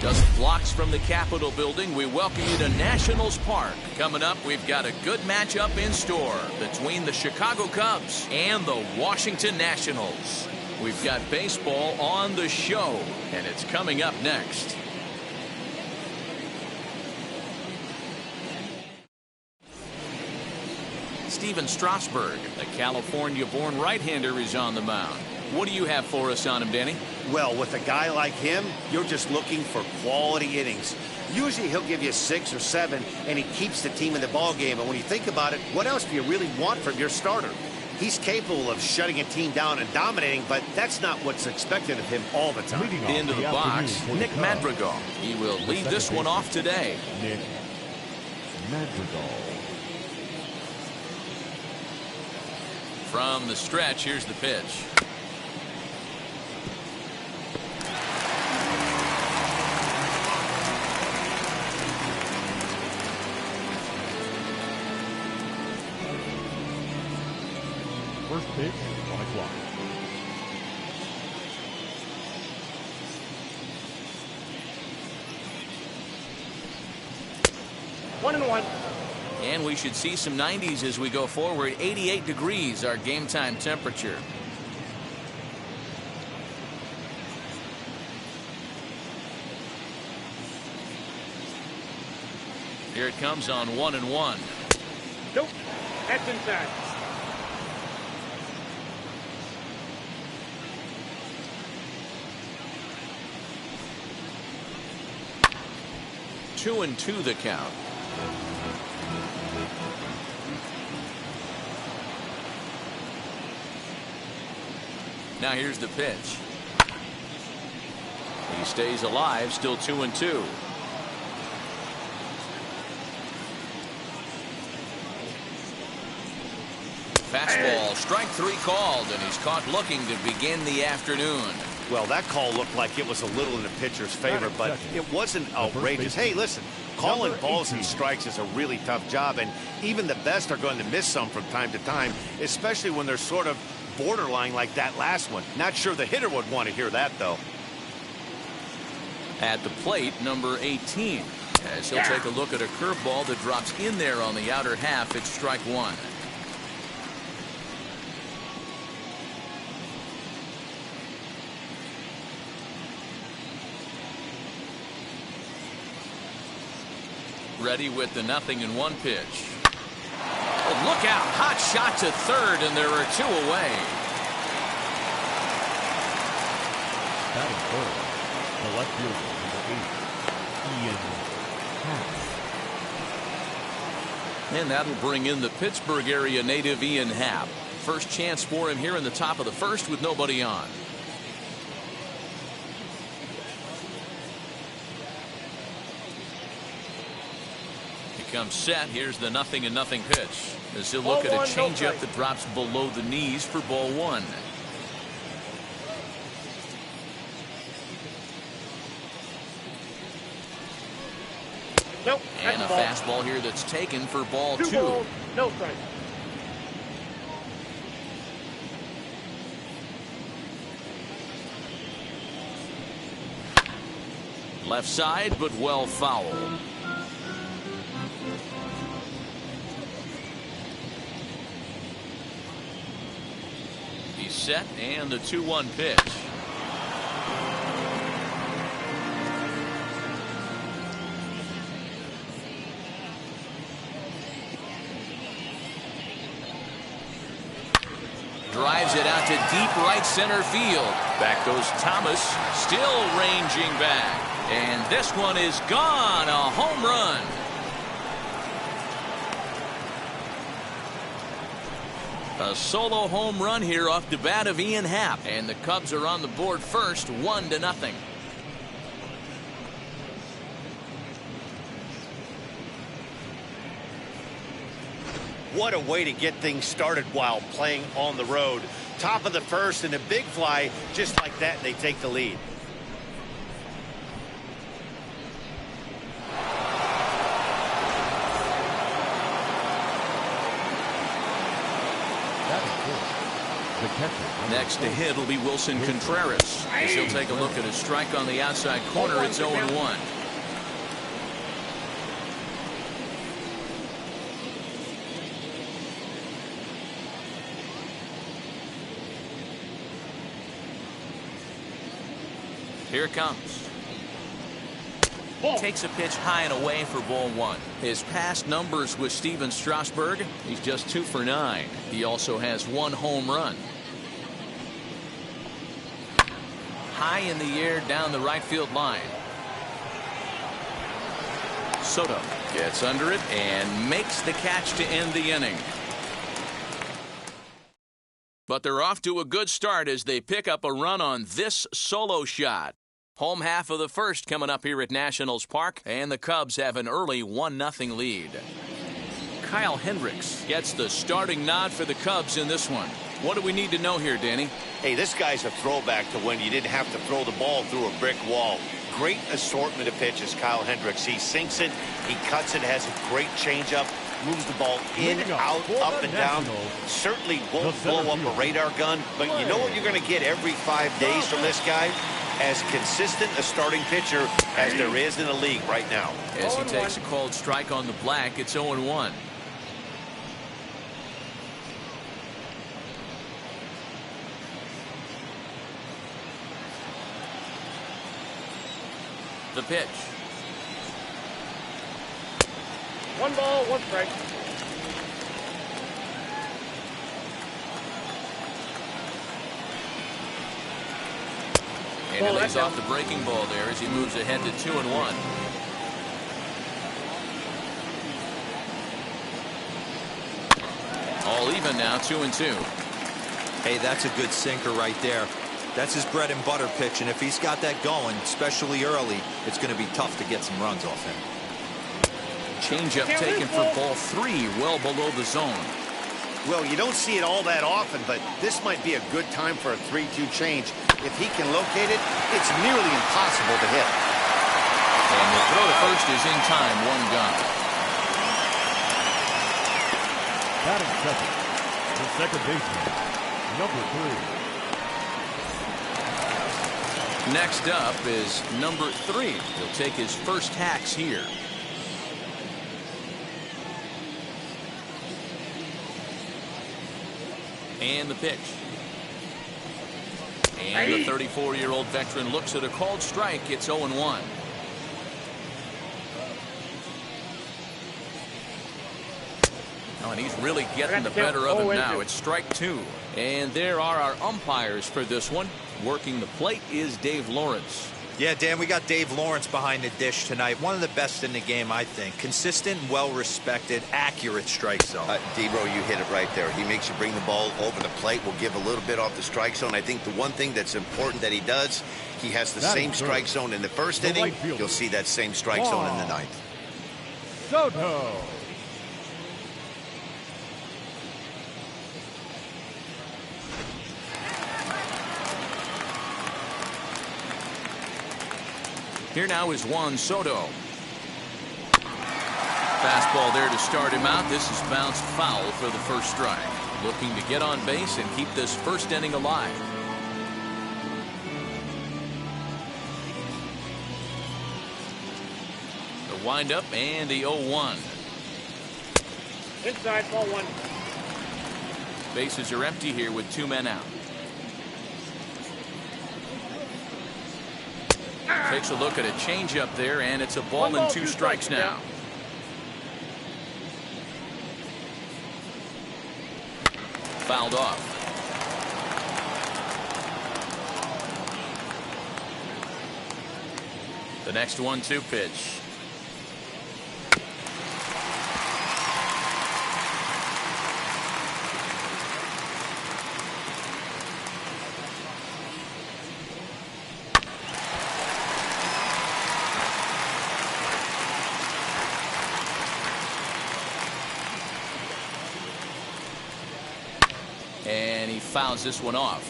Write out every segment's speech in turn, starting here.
Just blocks from the Capitol building, we welcome you to Nationals Park. Coming up, we've got a good matchup in store between the Chicago Cubs and the Washington Nationals. We've got baseball on the show, and it's coming up next. Steven Strasburg, the California-born right-hander, is on the mound. What do you have for us on him, Danny? Well, with a guy like him, you're just looking for quality innings. Usually he'll give you 6 or 7, and he keeps the team in the ballgame. And when you think about it, what else do you really want from your starter? He's capable of shutting a team down and dominating, but that's not what's expected of him all the time. Into the box, Nick Madrigal. He will lead this one off today. Nick Madrigal. From the stretch, here's the pitch. First pitch on the clock. One and one. And we should see some 90s as we go forward. 88 degrees, our game time temperature. Here it comes on 1-1. Nope. That's inside. Two and two the count. Now here's the pitch. He stays alive, still 2-2. Fastball, strike 3 called, and he's caught looking to begin the afternoon. Well, that call looked like it was a little in the pitcher's favor, but it wasn't outrageous. Hey, listen, calling balls and strikes is a really tough job, and even the best are going to miss some from time to time, especially when they're sort of borderline like that last one. Not sure the hitter would want to hear that, though. At the plate, number 18. As he'll take a look at a curveball that drops in there on the outer half, it's strike 1. Ready with the 0-1 pitch. Oh, look out. Hot shot to third, and there are 2 away. Batting third, the left fielder, number 8, Ian Happ. And that'll bring in the Pittsburgh area native Ian Happ. First chance for him here in the top of the first with nobody on. Comes set. Here's the 0-0 pitch as he'll look at a changeup that drops below the knees for ball 1. Nope. And a fastball here that's taken for ball 2. Balls, no strike. Left side, but well foul. Set and the 2-1 pitch. Drives it out to deep right center field. Back goes Thomas, still ranging back. And this one is gone. A home run. A solo home run here off the bat of Ian Happ, and the Cubs are on the board first, 1-0. What a way to get things started while playing on the road. Top of the first and a big fly, just like that, and they take the lead. Next to hit will be Wilson Contreras, as he'll take a look at a strike on the outside corner. It's 0-1. Here it comes. Takes a pitch high and away for ball 1. His past numbers with Steven Strasburg, he's just 2 for 9. He also has 1 home run. High in the air down the right field line. Soto gets under it and makes the catch to end the inning. But they're off to a good start as they pick up a run on this solo shot. Home half of the first coming up here at Nationals Park, and the Cubs have an early 1-0 lead. Kyle Hendricks gets the starting nod for the Cubs in this one. What do we need to know here, Danny? Hey, this guy's a throwback to when you didn't have to throw the ball through a brick wall. Great assortment of pitches, Kyle Hendricks. He sinks it, he cuts it, has a great changeup, moves the ball in, out, up, and down. Certainly won't blow up a radar gun, but you know what you're going to get every 5 days from this guy? As consistent a starting pitcher as there is in the league right now. As he takes a called strike on the black, it's 0-1. The pitch. 1 ball, 1 strike. And he lays off the breaking ball there as he moves ahead to 2-1. All even now, 2-2. Hey, that's a good sinker right there. That's his bread and butter pitch, and if he's got that going, especially early, it's going to be tough to get some runs off him. Changeup taken for ball 3, well below the zone. Well, you don't see it all that often, but this might be a good time for a 3-2 change. If he can locate it, it's nearly impossible to hit. And the throw to first is in time, 1 gone. Batting second, the second baseman, number 3. Next up is number 3. He'll take his first hacks here. And the pitch. And the 34-year-old veteran looks at a called strike. It's 0-1. Oh, and he's really getting the better of him now. It's strike 2. And there are our umpires for this one. Working the plate is Dave Lawrence. Yeah, Dan, we got Dave Lawrence behind the dish tonight. One of the best in the game, I think. Consistent, well-respected, accurate strike zone. D-Bro, you hit it right there. He makes you bring the ball over the plate. Will give a little bit off the strike zone. I think the one thing that's important that he does, he has the same strike zone in the first inning. You'll see that same strike zone in the ninth. Soto. Here now is Juan Soto. Fastball there to start him out. This is bounced foul for the first strike. Looking to get on base and keep this first inning alive. The windup and the 0-1. Inside, ball 1. Bases are empty here with 2 men out. Takes a look at a changeup there, and it's a ball and 2 strikes now. Fouled off. The next 1-2 pitch. And he fouls this one off.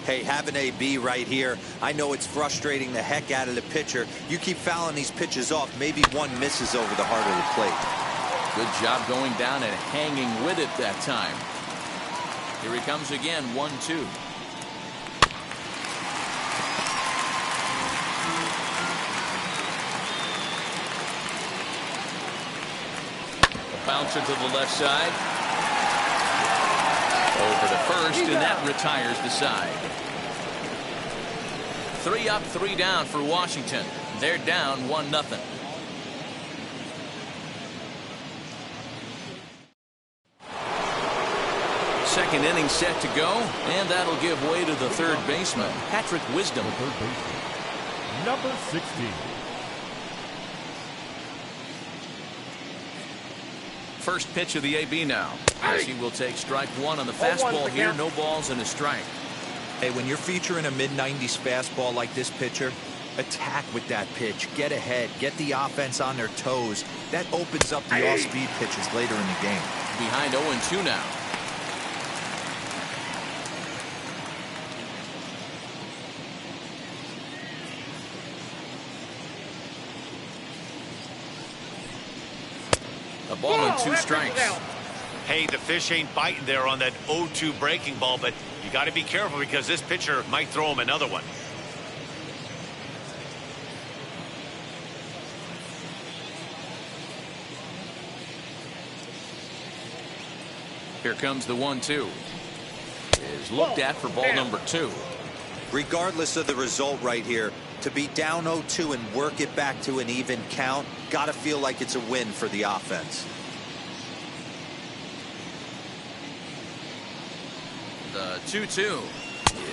Hey, have an AB right here. I know it's frustrating the heck out of the pitcher. You keep fouling these pitches off, maybe one misses over the heart of the plate. Good job going down and hanging with it that time. Here he comes again, 1-2. Bouncer to the left side. Over to first, and that retires the side. 3 up, 3 down for Washington. They're down 1-0. Second inning set to go, and that'll give way to the third baseman, Patrick Wisdom. Third baseman, number 16. First pitch of the AB now, as he will take strike 1 on the fastball here. No balls and a strike. Hey, when you're featuring a mid-90s fastball like this pitcher, attack with that pitch. Get ahead. Get the offense on their toes. That opens up the off-speed pitches later in the game. Behind 0-2 now. A ball and 2 strikes. Hey, the fish ain't biting there on that 0-2 breaking ball, but you got to be careful because this pitcher might throw him another one. Here comes the 1-2. Is looked at for ball number 2. Regardless of the result right here, to be down 0-2 and work it back to an even count, got to feel like it's a win for the offense. The 2-2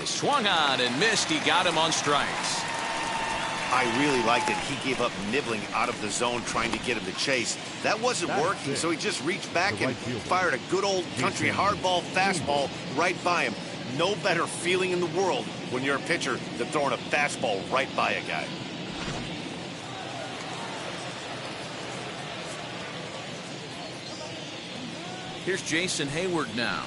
is swung on and missed. He got him on strikes. I really liked it. He gave up nibbling out of the zone trying to get him to chase. That wasn't working, so he just reached back and fired a good old country hardball fastball right by him. No better feeling in the world when you're a pitcher than throwing a fastball right by a guy. Here's Jason Hayward now,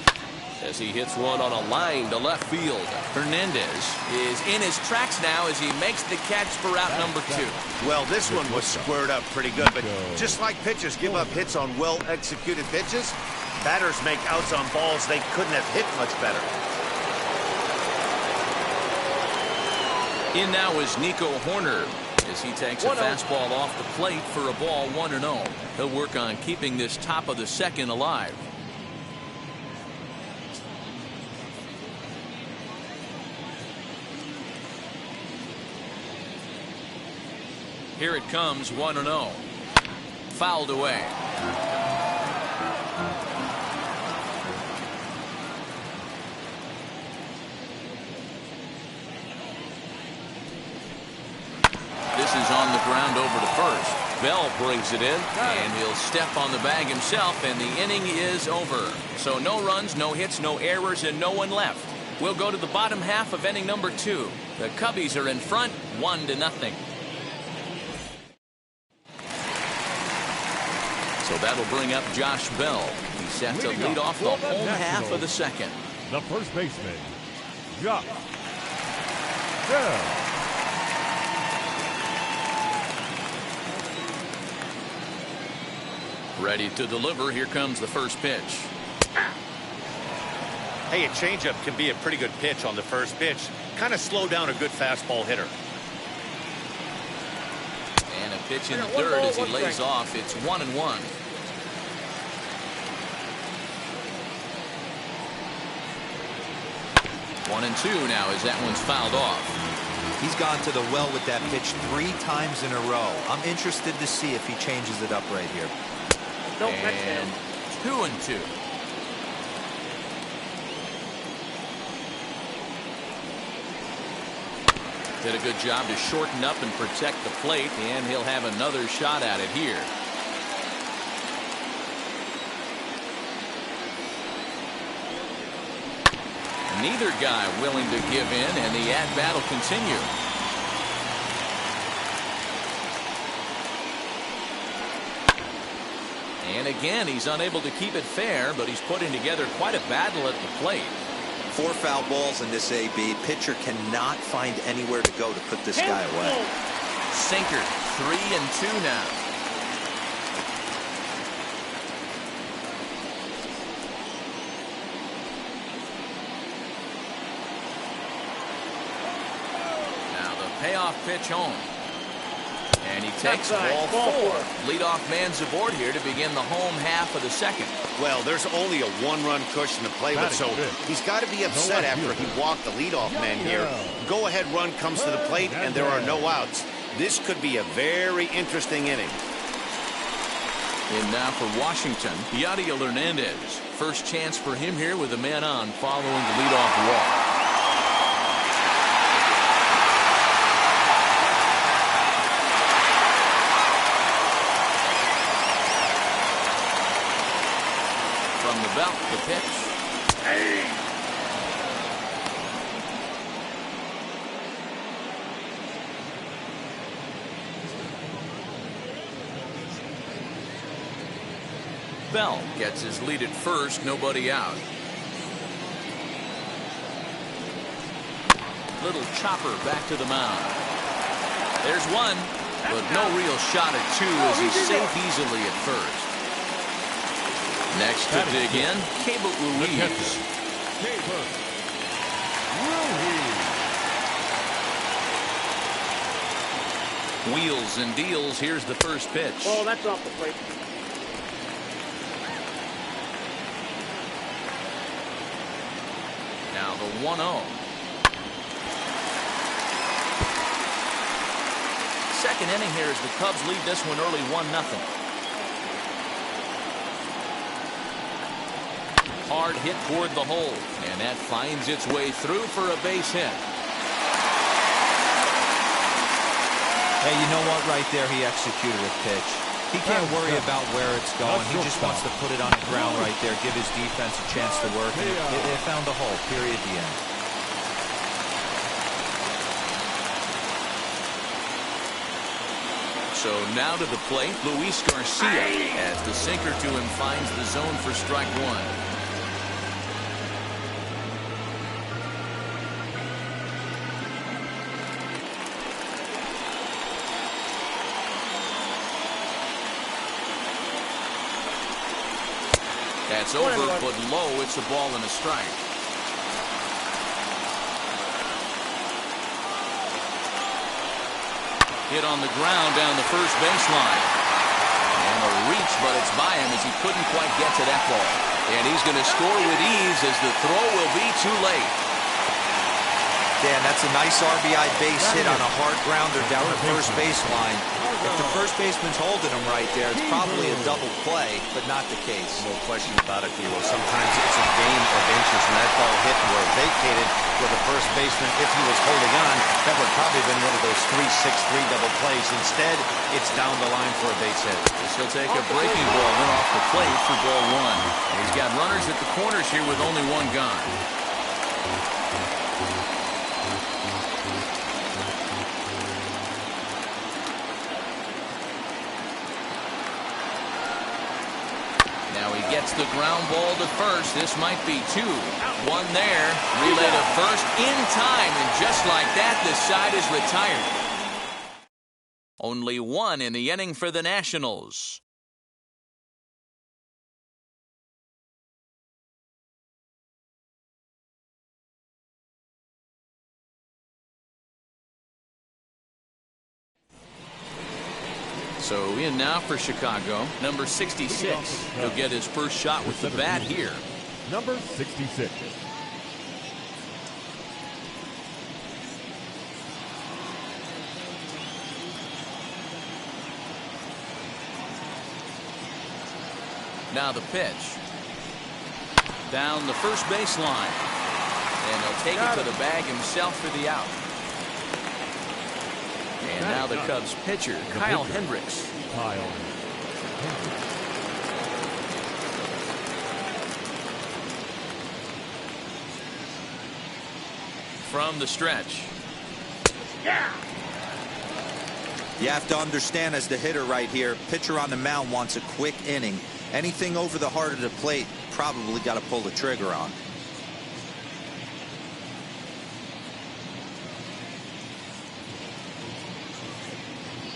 as he hits one on a line to left field. Hernandez is in his tracks now as he makes the catch for out number 2. Well, this one was squared up pretty good, but just like pitchers give up hits on well-executed pitches, batters make outs on balls they couldn't have hit much better. In now is Nico Horner, as he takes a fastball off the plate for a ball, 1-0. He'll work on keeping this top of the second alive. Here it comes, 1-0. Fouled away. This is on the ground over to first. Bell brings it in, and he'll step on the bag himself, and the inning is over. So no runs, no hits, no errors, and no one left. We'll go to the bottom half of inning number 2. The Cubbies are in front, 1-0. So that'll bring up Josh Bell. He's set to lead off the home half of the second. The first baseman, Josh Bell. Ready to deliver. Here comes the first pitch. Hey, a changeup can be a pretty good pitch on the first pitch. Kind of slow down a good fastball hitter. And a pitch in the third as he lays off. It's 1-1. One and 2 now as that one's fouled off. He's gone to the well with that pitch 3 times in a row. I'm interested to see if he changes it up right here. And 2-2. Did a good job to shorten up and protect the plate, and he'll have another shot at it here. Neither guy willing to give in, and the at-bat will continue. And again, he's unable to keep it fair, but he's putting together quite a battle at the plate. 4 foul balls in this AB. Pitcher cannot find anywhere to go to put this guy away. Sinker, 3-2 now. Now the payoff pitch home. And he takes ball 4. Leadoff man's aboard here to begin the home half of the second. Well, there's only a 1-run cushion to play with, so he's got to be upset after he walked the leadoff man here. Go-ahead run comes to the plate, and there are no outs. This could be a very interesting inning. And now for Washington, Yadier Hernandez. First chance for him here with a man on following the leadoff walk. From the belt, the pitch. Bell gets his lead at first, nobody out. Little chopper back to the mound. There's one, but no real shot at 2 as he's safe easily at first. Next to dig in, Cable Ruiz. Wheels and deals. Here's the first pitch. Oh, that's off the plate. Now the 1-0. Second inning here as the Cubs lead this one early 1-0. Hard hit toward the hole, and that finds its way through for a base hit. Hey, you know what? Right there, he executed a pitch. He can't worry about where it's going. He just wants to put it on the ground right there, give his defense a chance to work, and it found the hole. Period. The end. So now to the plate, Luis Garcia, as the sinker to him finds the zone for strike 1. That's over, but low. It's a ball and a strike. Hit on the ground down the first baseline. And a reach, but it's by him as he couldn't quite get to that ball. And he's going to score with ease as the throw will be too late. Dan, that's a nice RBI base hit on a hard grounder down the first baseline. If the first baseman's holding him right there, it's probably a double play, but not the case. No question about it, D'Lo. Sometimes it's a game of inches, and that ball hit or vacated for the first baseman. If he was holding on, that would probably have been one of those 3-6-3 double plays. Instead, it's down the line for a base hit. He'll take a breaking ball in off the plate for ball 1. And he's got runners at the corners here with only 1 gone. Gets the ground ball to first. This might be 2. 1 there. Relay to first in time. And just like that, the side is retired. Only 1 in the inning for the Nationals. So in now for Chicago, number 66. He'll get his first shot with the bat here. Number 66. Now the pitch. Down the first baseline. And he'll take it to the bag himself for the out. And now the Cubs pitcher, Kyle Hendricks. From the stretch. You have to understand, as the hitter right here, pitcher on the mound wants a quick inning. Anything over the heart of the plate, probably got to pull the trigger on.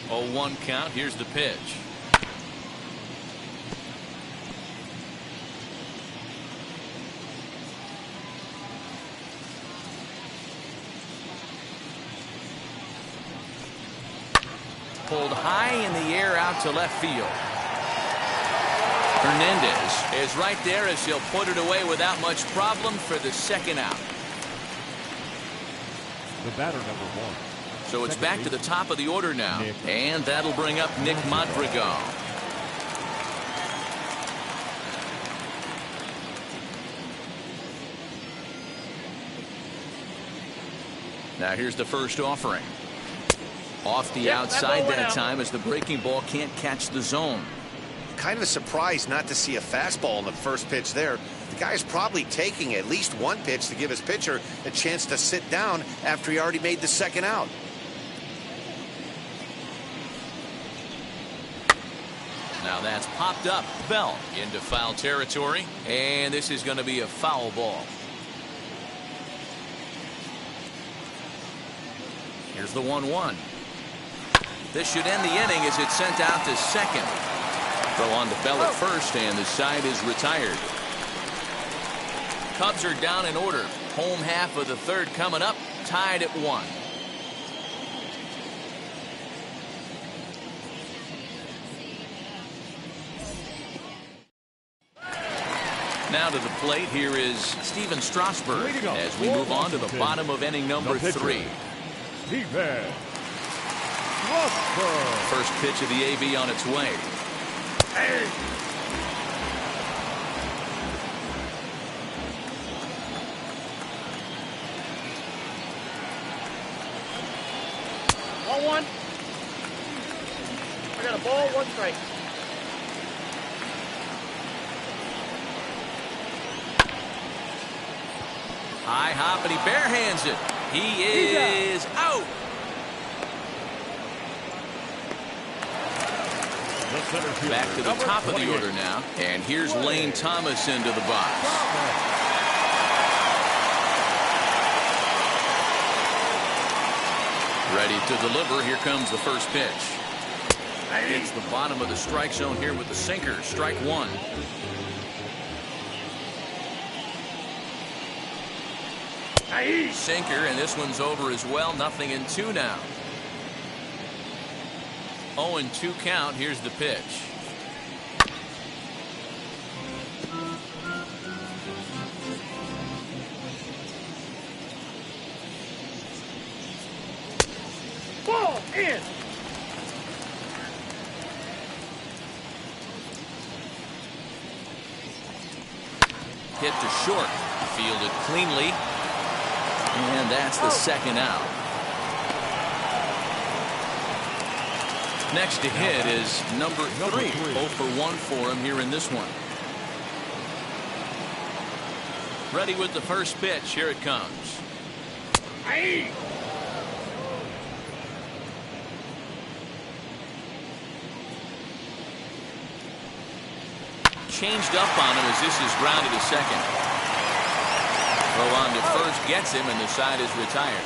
0-1 count. Here's the pitch. Pulled high in the air out to left field. Hernandez is right there as he'll put it away without much problem for the second out. The batter, number 1. So it's back to the top of the order now. And that'll bring up Nick Madrigal. Now here's the first offering. Off the outside that time as the breaking ball can't catch the zone. Kind of a surprise not to see a fastball in the first pitch there. The guy's probably taking at least one pitch to give his pitcher a chance to sit down after he already made the second out. Now that's popped up. Bell into foul territory. And this is going to be a foul ball. Here's the 1-1. This should end the inning as it's sent out to second. Throw on to Bell at first, and the side is retired. Cubs are down in order. Home half of the third coming up, tied at 1. Now to the plate, here is Steven Strasburg as we move on to the bottom of inning number 3. Steven First pitch of the AB on its way. Hey. Ball 1. I got a ball, 1 strike. High hop, and he barehands it. He is out. Back to the top of the order now. And here's Lane Thomas into the box. Ready to deliver. Here comes the first pitch. It's the bottom of the strike zone here with the sinker. Strike 1. Sinker, and this one's over as well. 0-2 now. 0-2 count. Here's the pitch. Ball in. Hit to short. Fielded cleanly. And that's the second out. Next to hit is number 3. 0 for 1 for him here in this one. Ready with the first pitch. Here it comes. Aye. Changed up on him as this is grounded to second. Throw on to first gets him, and the side is retired.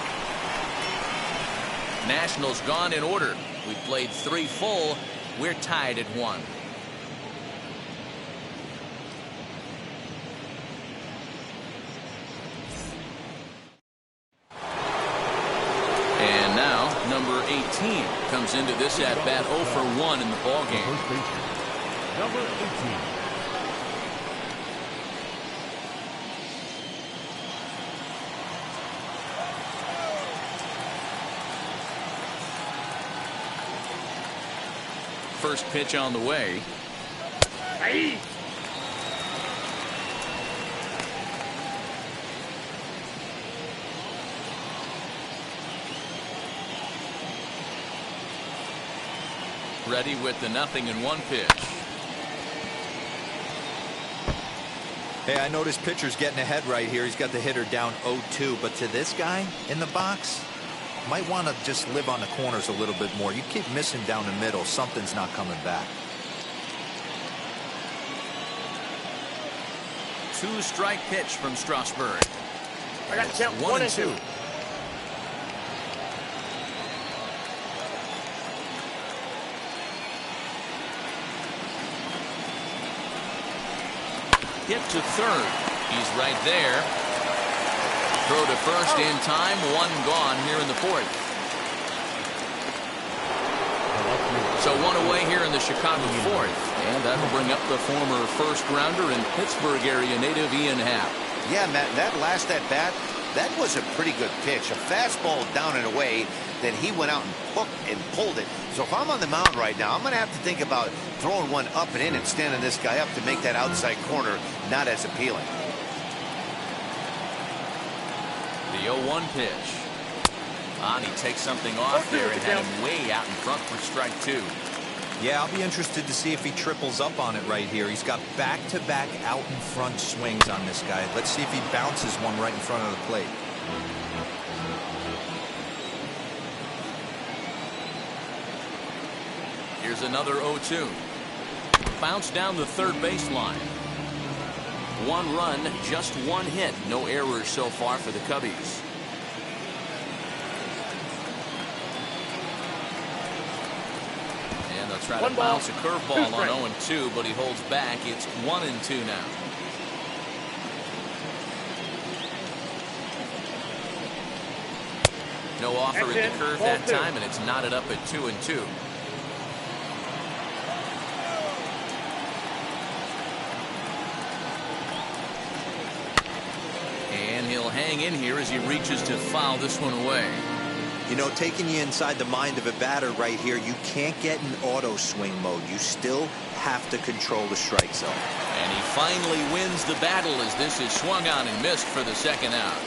Nationals gone in order. We played 3 full. We're tied at 1. And now number 18 comes into this at bat 0 for 1 in the ball game. Number 18. First pitch on the way. Aye. Ready with the 0-1 pitch. Hey, I noticed pitcher's getting ahead right here. He's got the hitter down 0-2, but to this guy in the box, might want to just live on the corners a little bit more. You keep missing down the middle, something's not coming back. 2-strike pitch from Strasburg. I got to count 1 and 2. Hit to third. He's right there. Throw to first in time. One gone here in the fourth. So one away here in the Chicago fourth. And that'll bring up the former first-rounder and Pittsburgh area native Ian Happ. Yeah, Matt, that last at-bat, that was a pretty good pitch. A fastball down and away. Then he went out and hooked and pulled it. So if I'm on the mound right now, I'm going to have to think about throwing one up and in and standing this guy up to make that outside corner not as appealing. The 0-1 pitch. And he takes something off there and had him way out in front for strike two. Yeah, I'll be interested to see if he triples up on it right here. He's got back-to-back out in front swings on this guy. Let's see if he bounces one right in front of the plate. Here's another 0-2. Bounce down the third baseline. One run, just one hit. No errors so far for the Cubbies. And they'll try to bounce a curveball on 0-2, but he holds back. It's 1-2 now. No offer at the curve that time, and it's knotted up at 2-2. And he'll hang in here as he reaches to foul this one away. You know, taking you inside the mind of a batter right here, you can't get in auto swing mode. You still have to control the strike zone. And he finally wins the battle as this is swung on and missed for the second out.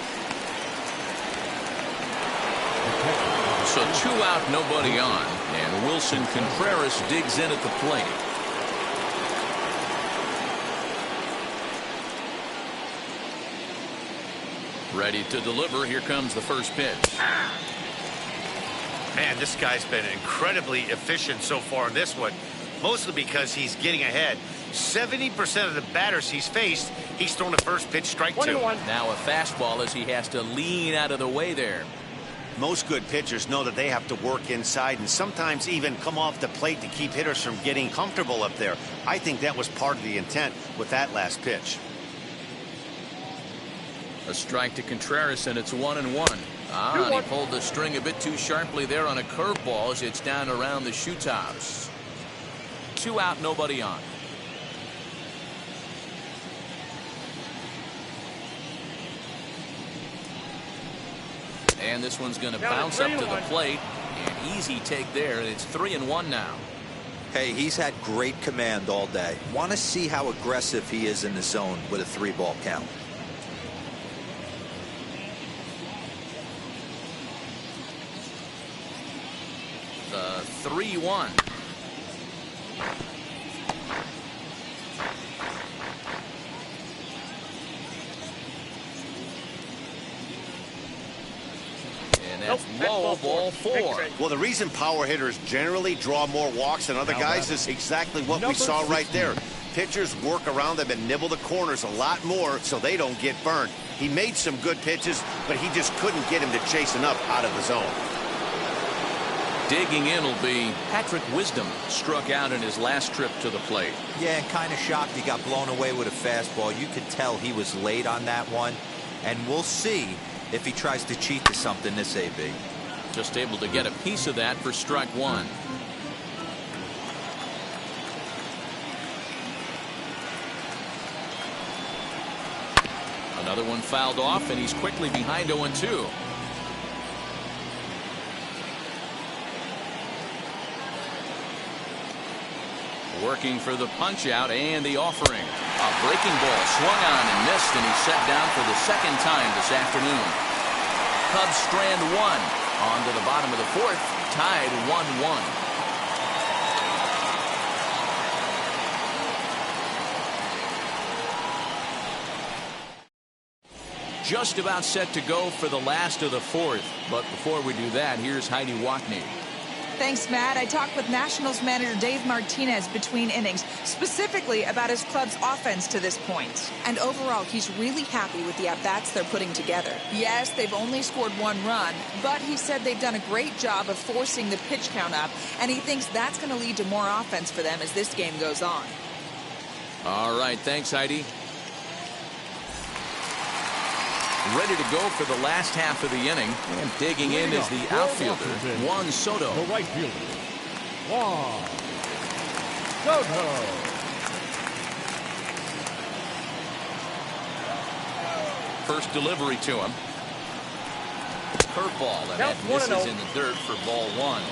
So 2 out, nobody on. And Wilson Contreras digs in at the plate. Ready to deliver. Here comes the first pitch. Man, this guy's been incredibly efficient so far in this one, mostly because he's getting ahead. 70% of the batters he's faced, he's thrown the first pitch strike two. Now a fastball as he has to lean out of the way there. Most good pitchers know that they have to work inside and sometimes even come off the plate to keep hitters from getting comfortable up there. I think that was part of the intent with that last pitch. A strike to Contreras, and it's 1-1. And he pulled the string a bit too sharply there on a curveball as it's down around the shoe tops. 2 out, nobody on. And this one's going to bounce up to the plate. An easy take there, and it's 3-1 now. Hey, he's had great command all day. Want to see how aggressive he is in the zone with a 3-ball count. The 3-1. And that's low, ball 4. Well, the reason power hitters generally draw more walks than other guys is exactly what we saw right there. Pitchers work around them and nibble the corners a lot more so they don't get burned. He made some good pitches, but he just couldn't get him to chase enough out of the zone. Digging in will be Patrick Wisdom. Struck out in his last trip to the plate. Yeah, kind of shocked he got blown away with a fastball. You could tell he was late on that one. And we'll see if he tries to cheat to something this AB. Just able to get a piece of that for strike 1. Another one fouled off, and he's quickly behind 0-2. Working for the punch out and the offering. A breaking ball swung on and missed, and he's set down for the second time this afternoon. Cubs strand 1 on to the bottom of the fourth, tied 1-1. Just about set to go for the last of the fourth, but before we do that, here's Heidi Watney. Thanks, Matt. I talked with Nationals manager Dave Martinez between innings, specifically about his club's offense to this point. And overall, he's really happy with the at-bats they're putting together. Yes, they've only scored 1 run, but he said they've done a great job of forcing the pitch count up, and he thinks that's going to lead to more offense for them as this game goes on. All right, thanks, Heidi. Ready to go for the last half of the inning. And digging in is the outfielder, Juan Soto. The right fielder, Juan Soto. First delivery to him. Curveball, and that Count misses 1-0. in the dirt for ball one.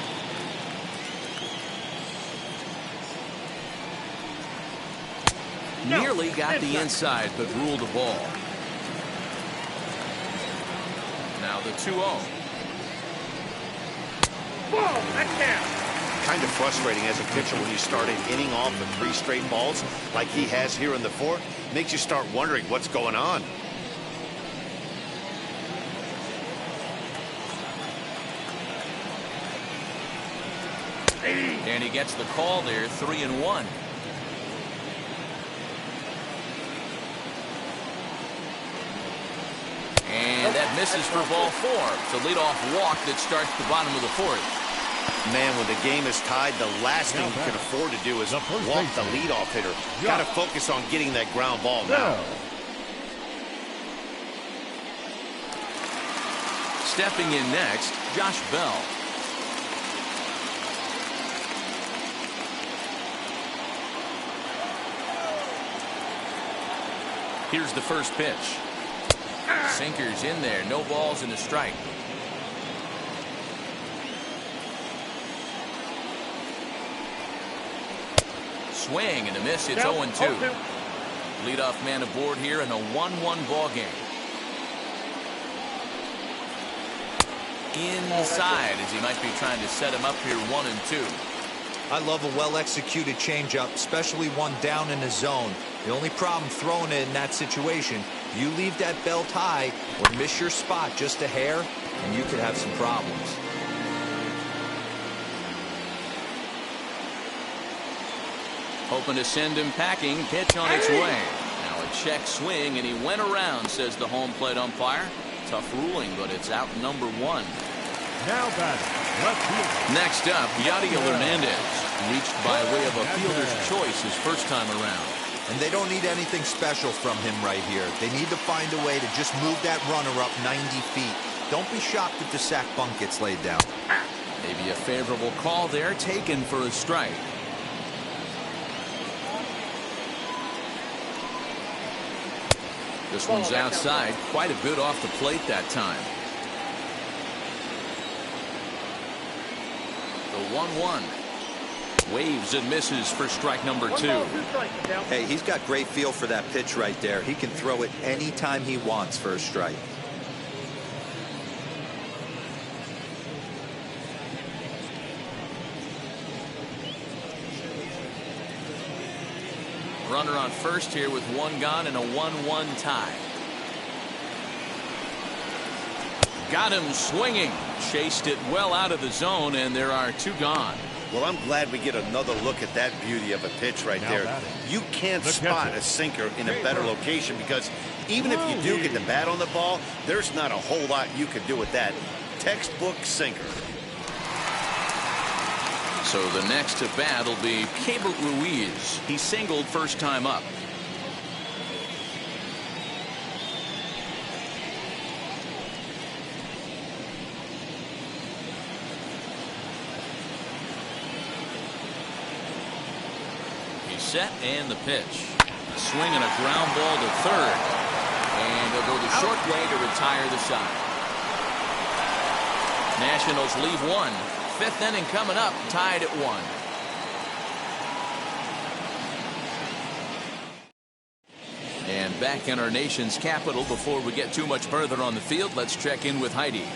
No, Nearly got the inside, but ruled a ball. Now the 2-0. Ball, that's down. Kind of frustrating as a pitcher when you start an inning off with 3 straight balls like he has here in the 4th. Makes you start wondering what's going on. And he gets the call there, 3-1. And that misses for ball 4. It's a leadoff walk that starts the bottom of the 4th. Man, when the game is tied, the last thing you can afford to do is walk the leadoff hitter. Got to focus on getting that ground ball now. Stepping in next, Josh Bell. Here's the first pitch. Sinkers in there, no balls and a strike. Swing and a miss. It's 0-2. Leadoff man aboard here in a 1-1 ball game. Inside as he might be trying to set him up here 1-2. I love a well-executed changeup, especially one down in the zone. The only problem throwing it in that situation, you leave that belt high or miss your spot just a hair, and you could have some problems. Hoping to send him packing. Pitch on its way. Now a check swing, and he went around, says the home plate umpire. Tough ruling, but it's out number 1. Now batting, left field. Next up, Yadiel Hernandez. Reached by way of a fielder's choice his first time around. And they don't need anything special from him right here. They need to find a way to just move that runner up 90 feet. Don't be shocked if the sac bunt gets laid down. Maybe a favorable call there, taken for a strike. This one's outside, quite a bit off the plate that time. The 1-1. Waves and misses for strike number 2. Hey, he's got great feel for that pitch right there. He can throw it anytime he wants for a strike. Runner on first here with 1 gone and a 1-1 tie. Got him swinging. Chased it well out of the zone, and there are 2 gone. Well, I'm glad we get another look at that beauty of a pitch right there. You can't spot a sinker in a better location because even if you do get the bat on the ball, there's not a whole lot you can do with that. Textbook sinker. So the next to bat will be Keibert Ruiz. He singled first time up. Set and the pitch. Swing and a ground ball to third. And they'll go the short way to retire the side. Nationals leave 1. 5th inning coming up, tied at 1. And back in our nation's capital, before we get too much further on the field, let's check in with Heidi.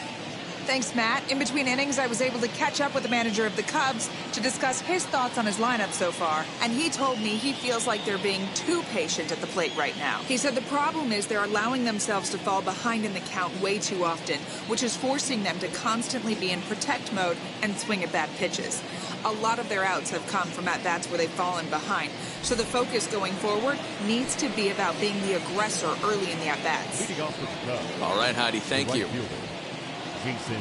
Thanks, Matt. In between innings, I was able to catch up with the manager of the Cubs to discuss his thoughts on his lineup so far. And he told me he feels like they're being too patient at the plate right now. He said the problem is they're allowing themselves to fall behind in the count way too often, which is forcing them to constantly be in protect mode and swing at bad pitches. A lot of their outs have come from at-bats where they've fallen behind. So the focus going forward needs to be about being the aggressor early in the at-bats. All right, Heidi, thank you. Jason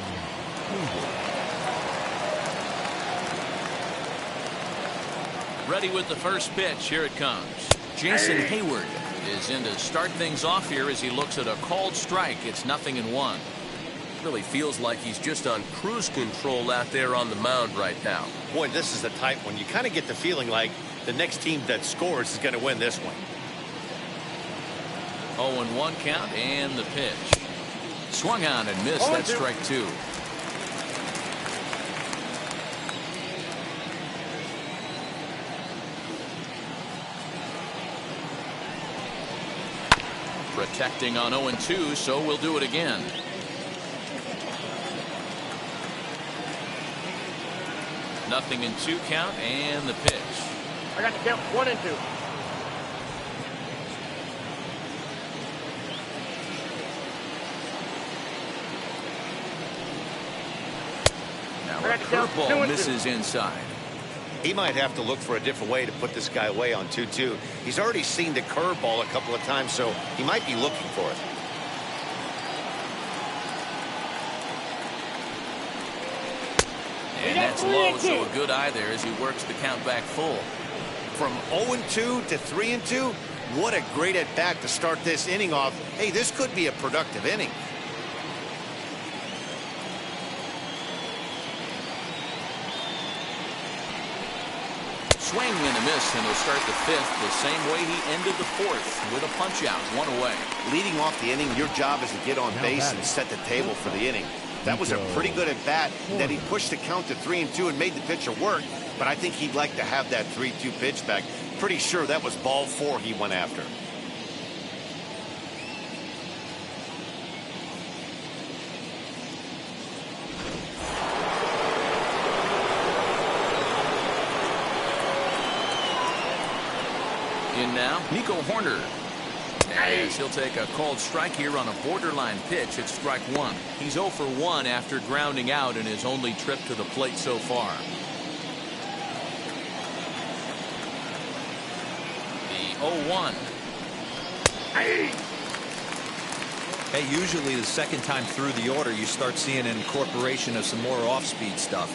Ready with the first pitch. Here it comes. Jason Hayward. is in to start things off here as he looks at a called strike. It's 0-1. Really feels like he's just on cruise control out there on the mound right now. Boy, this is the type when you kind of get the feeling like the next team that scores is going to win this one. 0-1 count and the pitch. Swung on and missed. That's strike 2. Protecting on 0-2, so we'll do it again. Nothing in 2 count and the pitch. I got to count 1 and 2. Now a curveball misses inside. He might have to look for a different way to put this guy away on 2-2. He's already seen the curveball a couple of times, so he might be looking for it. And that's low, so a good eye there as he works the count back full. From 0-2 to 3-2, what a great at-bat to start this inning off. Hey, this could be a productive inning. Swing and a miss, and he'll start the 5th the same way he ended the 4th with a punch out, 1 away. Leading off the inning, your job is to get on base and set the table for the inning. That was a pretty good at bat. That he pushed the count to 3-2 and made the pitcher work. But I think he'd like to have that 3-2 pitch back. Pretty sure that was ball 4 he went after. In now, Nico Horner. As he'll take a called strike here on a borderline pitch at strike 1. He's 0 for 1 after grounding out in his only trip to the plate so far. The 0-1. Hey, usually the second time through the order you start seeing an incorporation of some more off-speed stuff.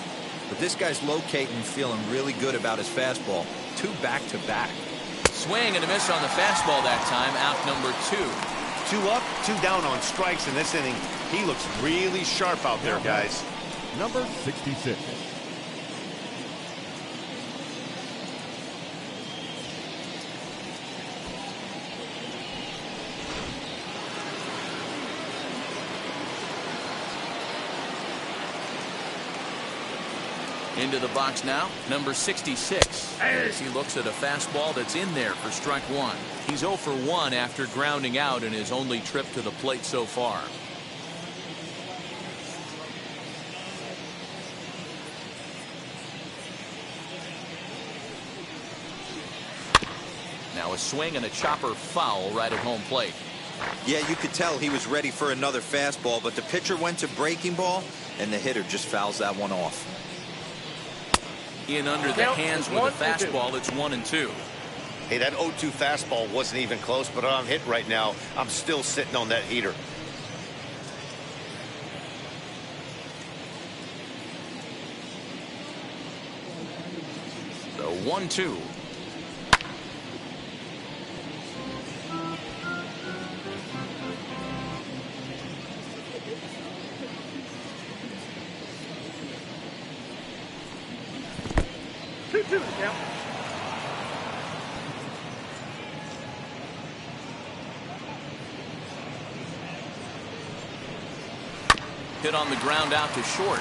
But this guy's locating, feeling really good about his fastball. 2 back-to-back. Swing and a miss on the fastball that time. Out number 2. 2 up, 2 down on strikes in this inning. He looks really sharp out there, guys. Number 66. Into the box now, number 66. As he looks at a fastball that's in there for strike 1. He's 0 for 1 after grounding out in his only trip to the plate so far. Now a swing and a chopper foul right at home plate. Yeah, you could tell he was ready for another fastball, but the pitcher went to breaking ball, and the hitter just fouls that one off. In under the hands with a fastball, it's 1-2. Hey, that 0-2 fastball wasn't even close, but I'm hit right now. I'm still sitting on that heater. So 1-2. Hit on the ground out to short.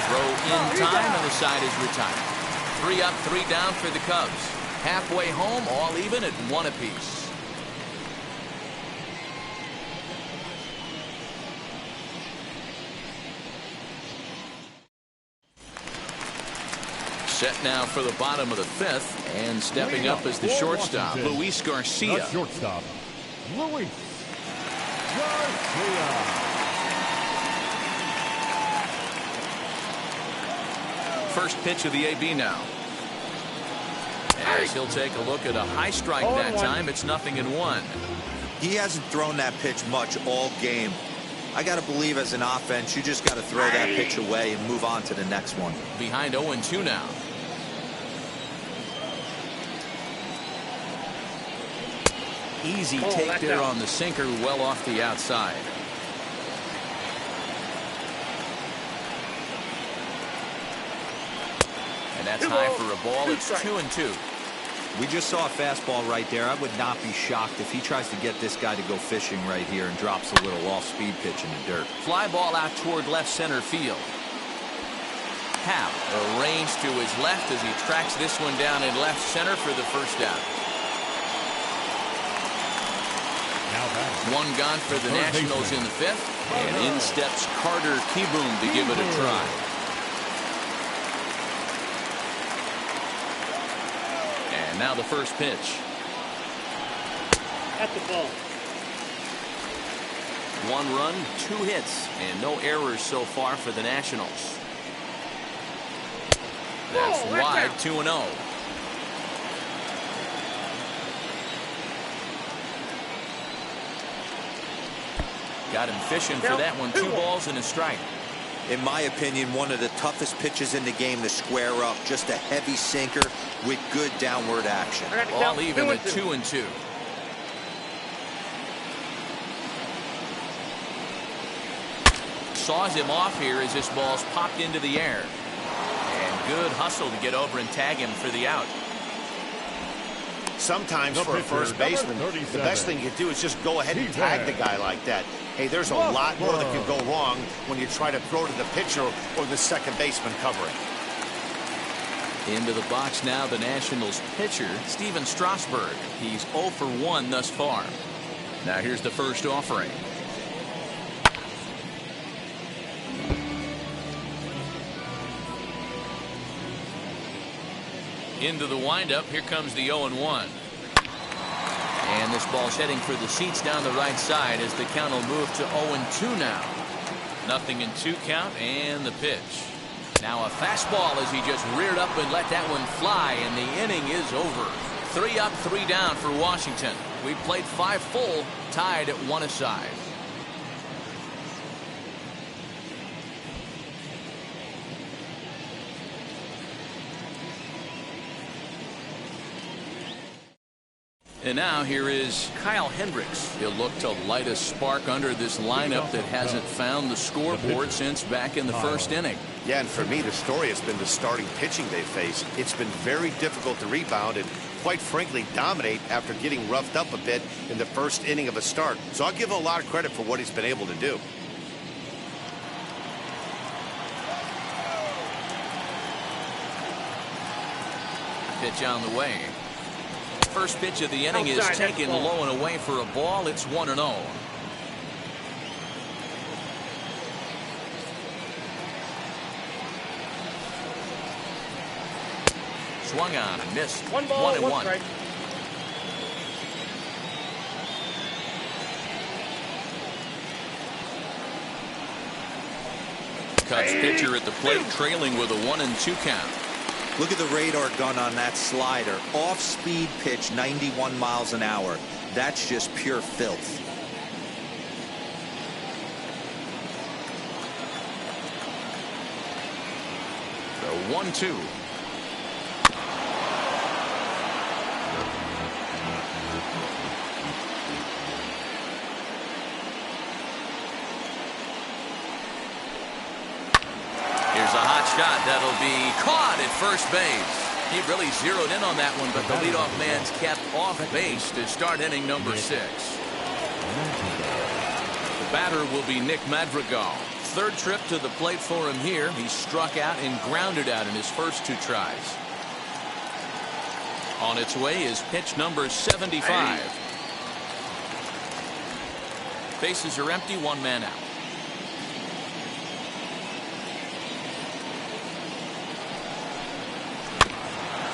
Throw in time, and the side is retired. 3 up, 3 down for the Cubs. Halfway home, all even at 1 apiece. Set now for the bottom of the 5th, and stepping up as the shortstop, Luis Garcia. The shortstop, Luis Garcia. First pitch of the AB now. As he'll take a look at a high strike that time, it's 0-1. He hasn't thrown that pitch much all game. I got to believe as an offense, you just got to throw that pitch away and move on to the next one. Behind 0-2 now. easy take there on the sinker, well off the outside. And that's high for a ball. It's 2-2. We just saw a fastball right there. I would not be shocked if he tries to get this guy to go fishing right here and drops a little off-speed pitch in the dirt. Fly ball out toward left center field. Happ arranged to his left as he tracks this one down in left center for the first out. One gone for the Nationals in the fifth. And in steps Carter Kieboom to give it a try. And now the first pitch. At the ball. 1 run, 2 hits, and no errors so far for the Nationals. That's wide, 2-0. Got him fishing for that one. 2 balls and a strike. In my opinion, one of the toughest pitches in the game to square up. Just a heavy sinker with good downward action. All even at 2-2. Saws him off here as this ball's popped into the air. And good hustle to get over and tag him for the out. Sometimes for a first baseman, the best thing you do is just go ahead and tag the guy like that. Hey, there's a lot more that can go wrong when you try to throw to the pitcher or the second baseman covering. Into the box now, the Nationals pitcher, Steven Strasburg. He's 0 for 1 thus far. Now here's the first offering. Into the windup. Here comes the 0-1. And this ball's heading for the seats down the right side as the count will move to 0-2 now. 0-2 count and the pitch. Now a fastball as he just reared up and let that one fly, and the inning is over. 3 up, 3 down for Washington. We played 5 full, tied at 1 aside. And now here is Kyle Hendricks. He'll look to light a spark under this lineup that hasn't found the scoreboard since back in the first inning. Yeah, and for me, the story has been the starting pitching they face. It's been very difficult to rebound and, quite frankly, dominate after getting roughed up a bit in the first inning of a start. So I'll give him a lot of credit for what he's been able to do. Pitch on the way. First pitch of the inning is taken low and away for a ball. It's 1-0. Swung on and missed. 1 ball, 1 strike. Cubs pitcher at the plate, trailing with a 1-2 count. Look at the radar gun on that slider. Off-speed pitch, 91 miles an hour. That's just pure filth. The 1-2. Here's a hot shot that'll be caught at first base. He really zeroed in on that one, but the leadoff man's kept off base to start inning number 6. The batter will be Nick Madrigal. 3rd trip to the plate for him here. He struck out and grounded out in his first 2 tries. On its way is pitch number 75. Bases are empty, 1 man out.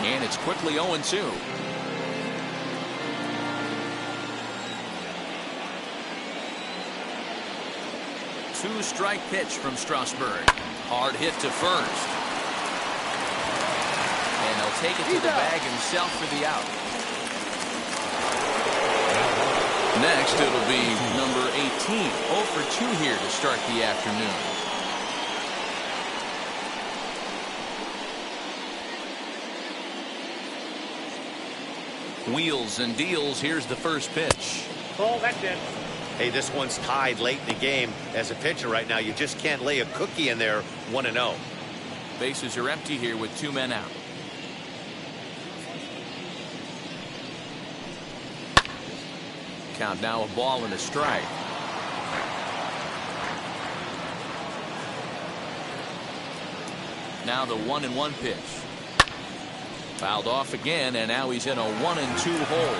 And it's quickly 0-2. Two-strike pitch from Strasburg. Hard hit to first. And he'll take it to the bag himself for the out. Next, it'll be number 18. 0 for 2 here to start the afternoon. Wheels and deals. Here's the first pitch. Oh, that's it. Hey, this one's tied late in the game. As a pitcher right now, you just can't lay a cookie in there 1-0. Bases are empty here with 2 men out. Count now, a ball and a strike. Now the 1-1 pitch. Fouled off again, and now he's in a 1-2 hole.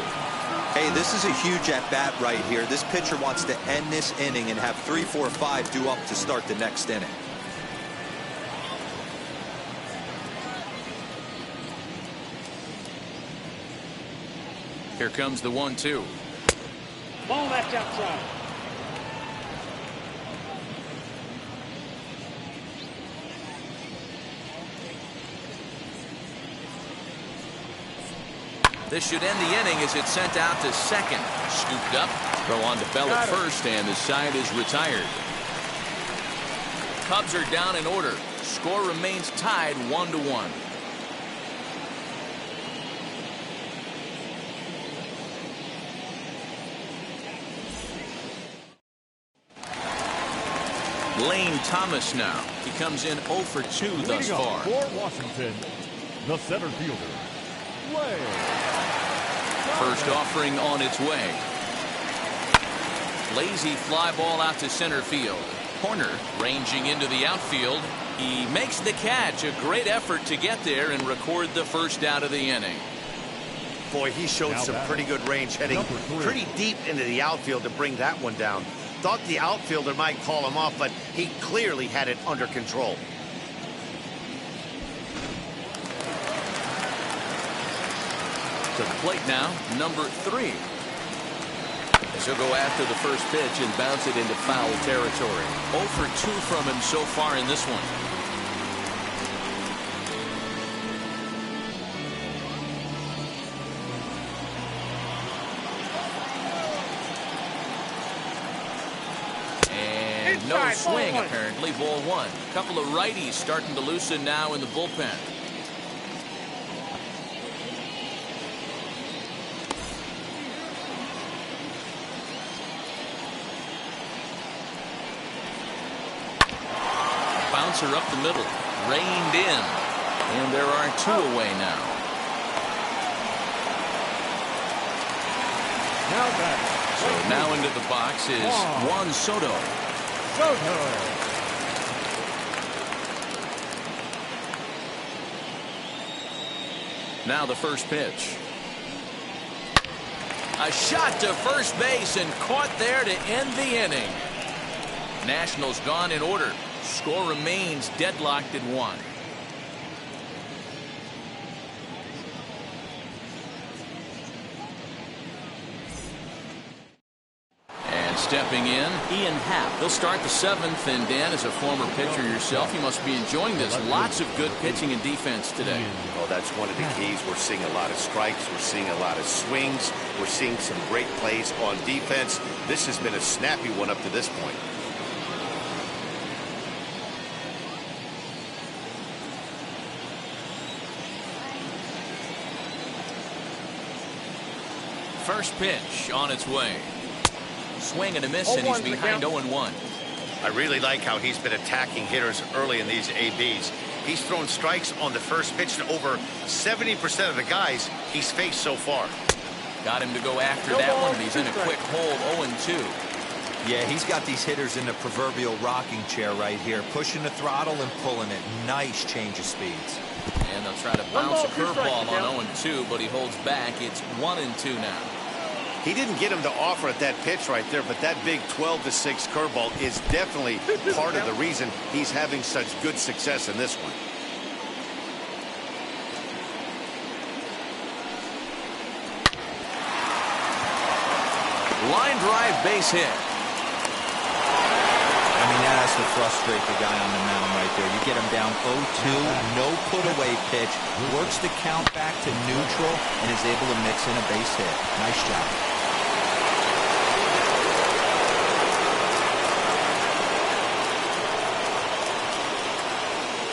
Hey, this is a huge at-bat right here. This pitcher wants to end this inning and have 3, 4, 5 due up to start the next inning. Here comes the 1-2. Ball that's outside. This should end the inning as it's sent out to second. Scooped up, throw on to Bell at first, and the side is retired. Cubs are down in order. Score remains tied 1-1. Lane Thomas now. He comes in 0 for 2 thus far. For Washington, the center fielder, Lane. First offering on its way. Lazy fly ball out to center field. Horner ranging into the outfield. He makes the catch. A great effort to get there and record the first out of the inning. Boy, he showed some pretty good range heading pretty deep into the outfield to bring that one down. Thought the outfielder might call him off, but he clearly had it under control. To the plate now, number 3. As he'll go after the first pitch and bounce it into foul territory. 0 for 2 from him so far in this one. And no swing, apparently. Ball 1. A couple of righties starting to loosen now in the bullpen. Bouncer up the middle, reined in, and there are 2 away now. So now into the box is Juan Soto. Now the first pitch. A shot to first base and caught there to end the inning. Nationals gone in order. Score remains deadlocked at 1. And stepping in, Ian Happ. He'll start the 7th, and Dan, as a former pitcher yourself, you must be enjoying this. Lots of good pitching and defense today. Oh, that's one of the keys. We're seeing a lot of strikes. We're seeing a lot of swings. We're seeing some great plays on defense. This has been a snappy one up to this point. First pitch on its way. Swing and a miss, and he's behind 0-1. I really like how he's been attacking hitters early in these ABs. He's thrown strikes on the first pitch to over 70% of the guys he's faced so far. Got him to go after that one, and he's in a quick hold, 0-2. Yeah, he's got these hitters in the proverbial rocking chair right here, pushing the throttle and pulling it. Nice change of speeds. And they'll try to bounce a curveball on 0-2, but he holds back. It's 1-2 now. He didn't get him to offer at that pitch right there, but that big 12-6 curveball is definitely part of the reason he's having such good success in this one. Line drive, base hit. I mean, that has to frustrate the guy on the mound right there. You get him down 0-2, no put-away pitch, works the count back to neutral, and is able to mix in a base hit. Nice job.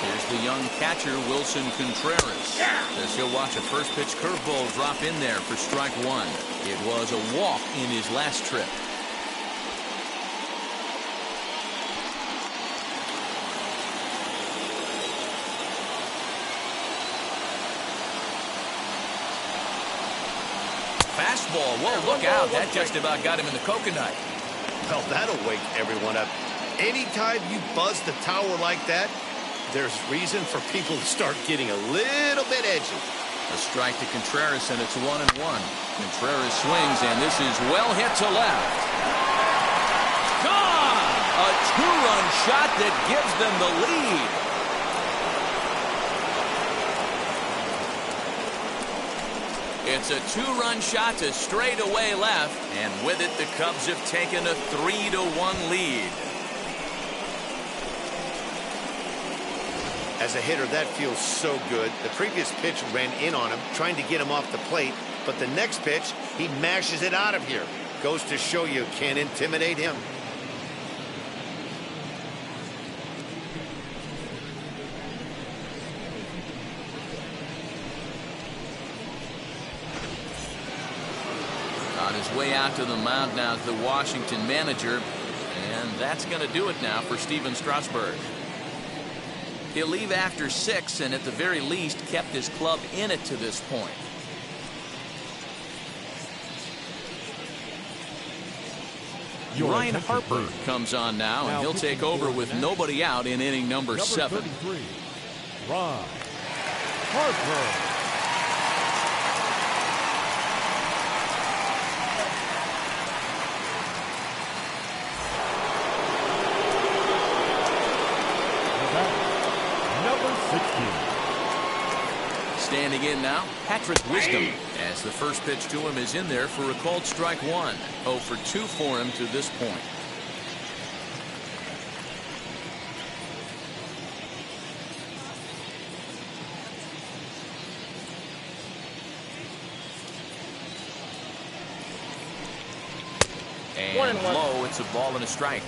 Here's the young catcher, Wilson Contreras. As he'll watch a first pitch curveball drop in there for strike one. It was a walk in his last trip. Fastball. Whoa, look out. That just about got him in the coconut. Well, that'll wake everyone up. Anytime you buzz the tower like that, there's reason for people to start getting a little bit edgy. A strike to Contreras, and it's 1-1. Contreras swings, and this is well hit to left. Gone! A two-run shot that gives them the lead. It's a two-run shot to straightaway left, and with it, the Cubs have taken a 3-1 lead. As a hitter, that feels so good. The previous pitch ran in on him, trying to get him off the plate, but the next pitch, he mashes it out of here. Goes to show you can't intimidate him. On his way out to the mound now is the Washington manager, and that's going to do it now for Steven Strasburg. He'll leave after 6, and at the very least kept his club in it to this point. Ryan Harper comes on now, and he'll take over with nobody out in inning number 7. 33, Ryan Harper. Standing in now, Patrick Wisdom, as the first pitch to him is in there for a called strike one. 0 for 2 for him to this point. And low, it's a ball and a strike.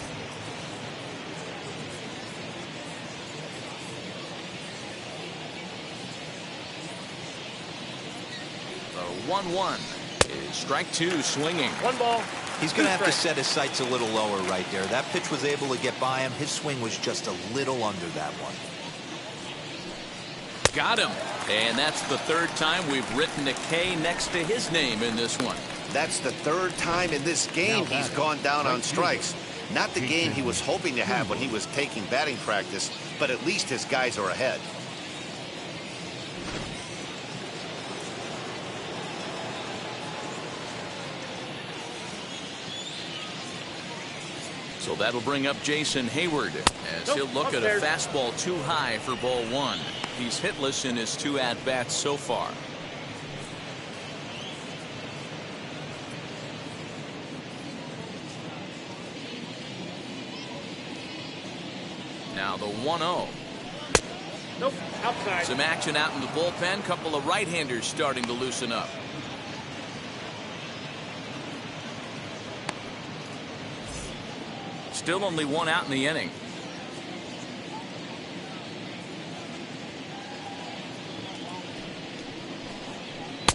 The 1-1 is strike 2, swinging. 1 ball. He's going to have to set his sights a little lower right there. That pitch was able to get by him. His swing was just a little under that one. Got him. And that's the 3rd time we've written a K next to his name in this one. That's the 3rd time in this game he's gone down on strikes. Not the game he was hoping to have when he was taking batting practice, but at least his guys are ahead. So that'll bring up Jason Hayward as he'll look at a fastball too high for ball 1. He's hitless in his 2 at-bats so far. Now the 1-0. Nope, outside. Some action out in the bullpen. Couple of right-handers starting to loosen up. Still only 1 out in the inning.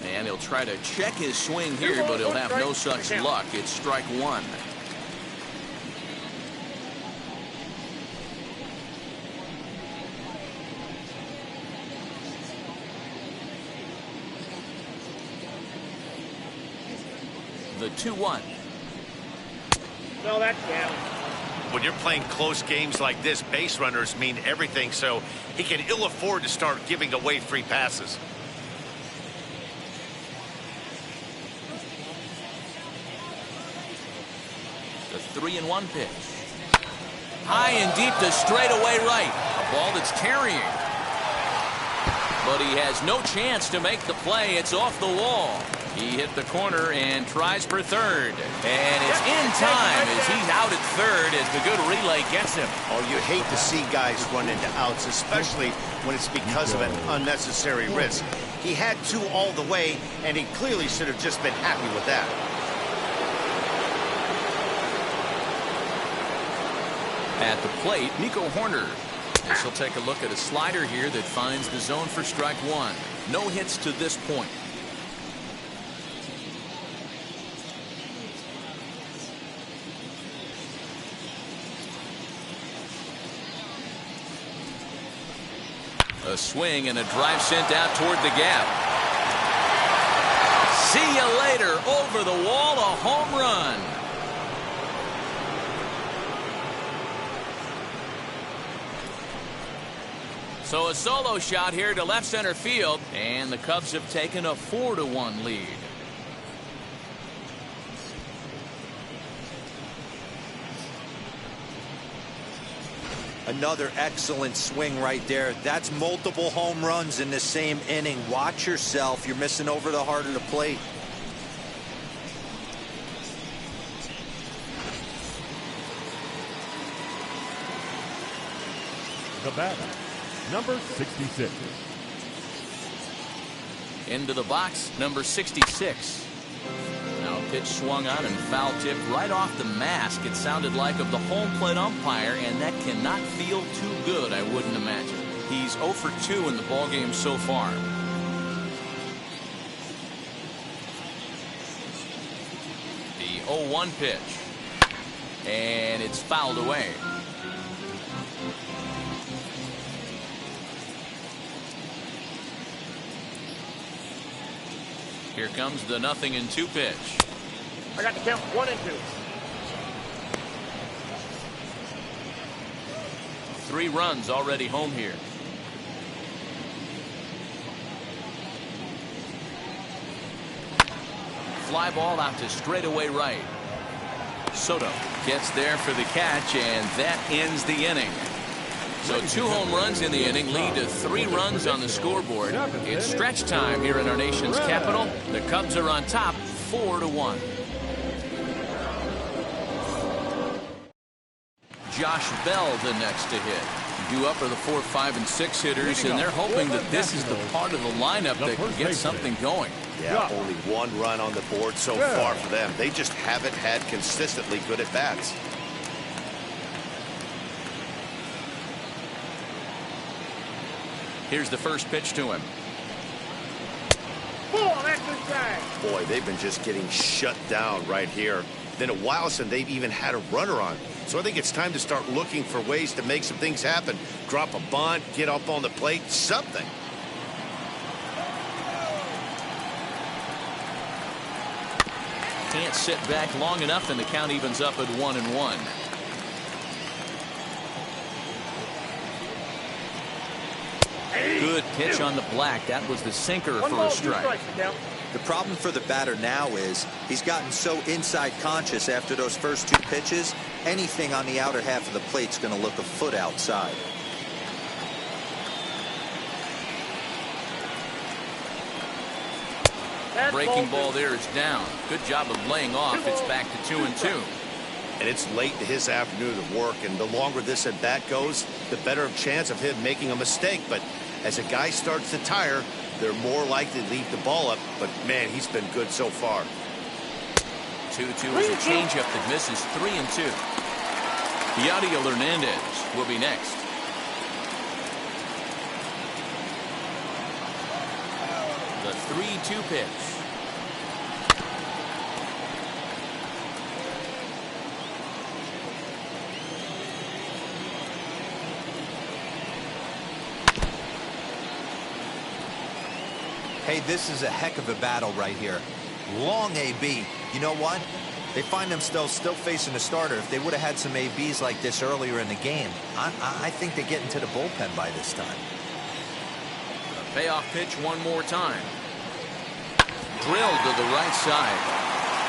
And he'll try to check his swing here, but he'll have no such luck. It's strike 1. The 2-1. No, that's down. When you're playing close games like this, base runners mean everything, so he can ill afford to start giving away free passes. The 3-1 pitch. High and deep to straightaway right. A ball that's carrying. But he has no chance to make the play. It's off the wall. He hit the corner and tries for 3rd. And it's in time as he's out at 3rd as the good relay gets him. Oh, you hate to see guys run into outs, especially when it's because of an unnecessary risk. He had 2 all the way, and he clearly should have just been happy with that. At the plate, Nico Horner. As he'll take a look at a slider here that finds the zone for strike one. No hits to this point. A swing and a drive sent out toward the gap. See you later. Over the wall, a home run. So a solo shot here to left center field, and the Cubs have taken a 4-1 lead. Another excellent swing right there. That's multiple home runs in the same inning. Watch yourself. You're missing over the heart of the plate. The batter, number 66. Into the box, number 66. Now pitch swung on and foul tipped right off the mask. It sounded like of the home plate umpire, and that cannot feel too good, I wouldn't imagine. He's 0 for 2 in the ballgame so far. The 0-1 pitch. And it's fouled away. Here comes the 0-2 pitch. I got the count 1 and 2. 3 runs already home here. Fly ball out to straightaway right. Soto gets there for the catch, and that ends the inning. So 2 home runs in the inning lead to 3 runs on the scoreboard. It's stretch time here in our nation's capital. The Cubs are on top 4-1. Josh Bell the next to hit. Due up are the 4, 5, and 6 hitters, and they're hoping that this is the part of the lineup that can get something going. Yeah, only 1 run on the board so far for them. They just haven't had consistently good at bats. Here's the first pitch to him. Ball, that's inside. Boy, they've been just getting shut down right here. Been a while since they've even had a runner on. So I think it's time to start looking for ways to make some things happen. Drop a bunt, get up on the plate, something. Can't sit back long enough, and the count evens up at 1-1. Good pitch on the black. That was the sinker for a strike. The problem for the batter now is he's gotten so inside conscious after those first 2 pitches. Anything on the outer half of the plate's going to look a foot outside. Breaking ball there is down. Good job of laying off. It's back to 2-2. And it's late in his afternoon of work, and the longer this at bat goes, the better chance of him making a mistake. But as a guy starts to tire, they're more likely to leave the ball up. But man, he's been good so far. 2-2 is a changeup that misses. 3-2. Yadiel Hernandez will be next. The 3-2 pitch. Hey, this is a heck of a battle right here. Long AB. You know what? They find themselves still facing a starter. If they would have had some ABs like this earlier in the game, I think they get into the bullpen by this time. A payoff pitch one more time. Drilled to the right side.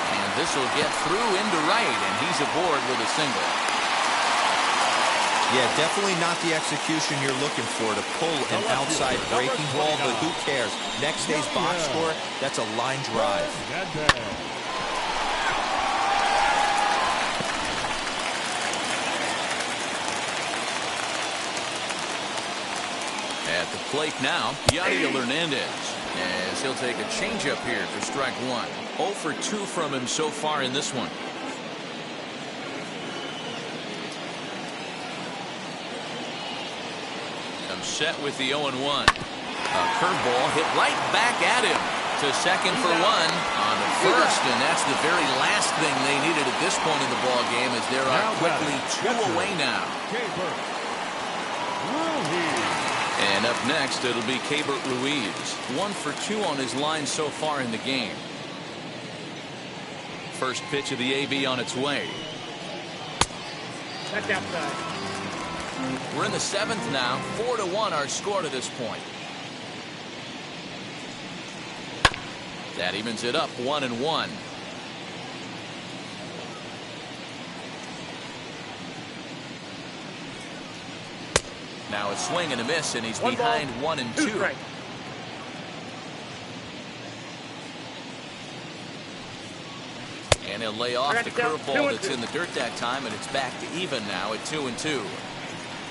And this will get through into right, and he's aboard with a single. Yeah, definitely not the execution you're looking for to pull an outside breaking ball, but who cares? Next day's box score, that's a line drive. At the plate now, Yadiel Hernandez, as he'll take a changeup here for strike one. 0 for 2 from him so far in this one. set with the 0-1. A curveball hit right back at him. To second for one on the first, and that's the very last thing they needed at this point in the ball game, as there are quickly 2 away now. And up next, it'll be Keibert Ruiz. 1 for 2 on his line so far in the game. First pitch of the AB on its way. That's outside. We're in the 7th now. 4-1 our score to this point. That evens it up 1-1. Now a swing and a miss, and he's behind 1-2. Right. And he'll lay off the curveball that's in the dirt that time, and it's back to even now at 2-2.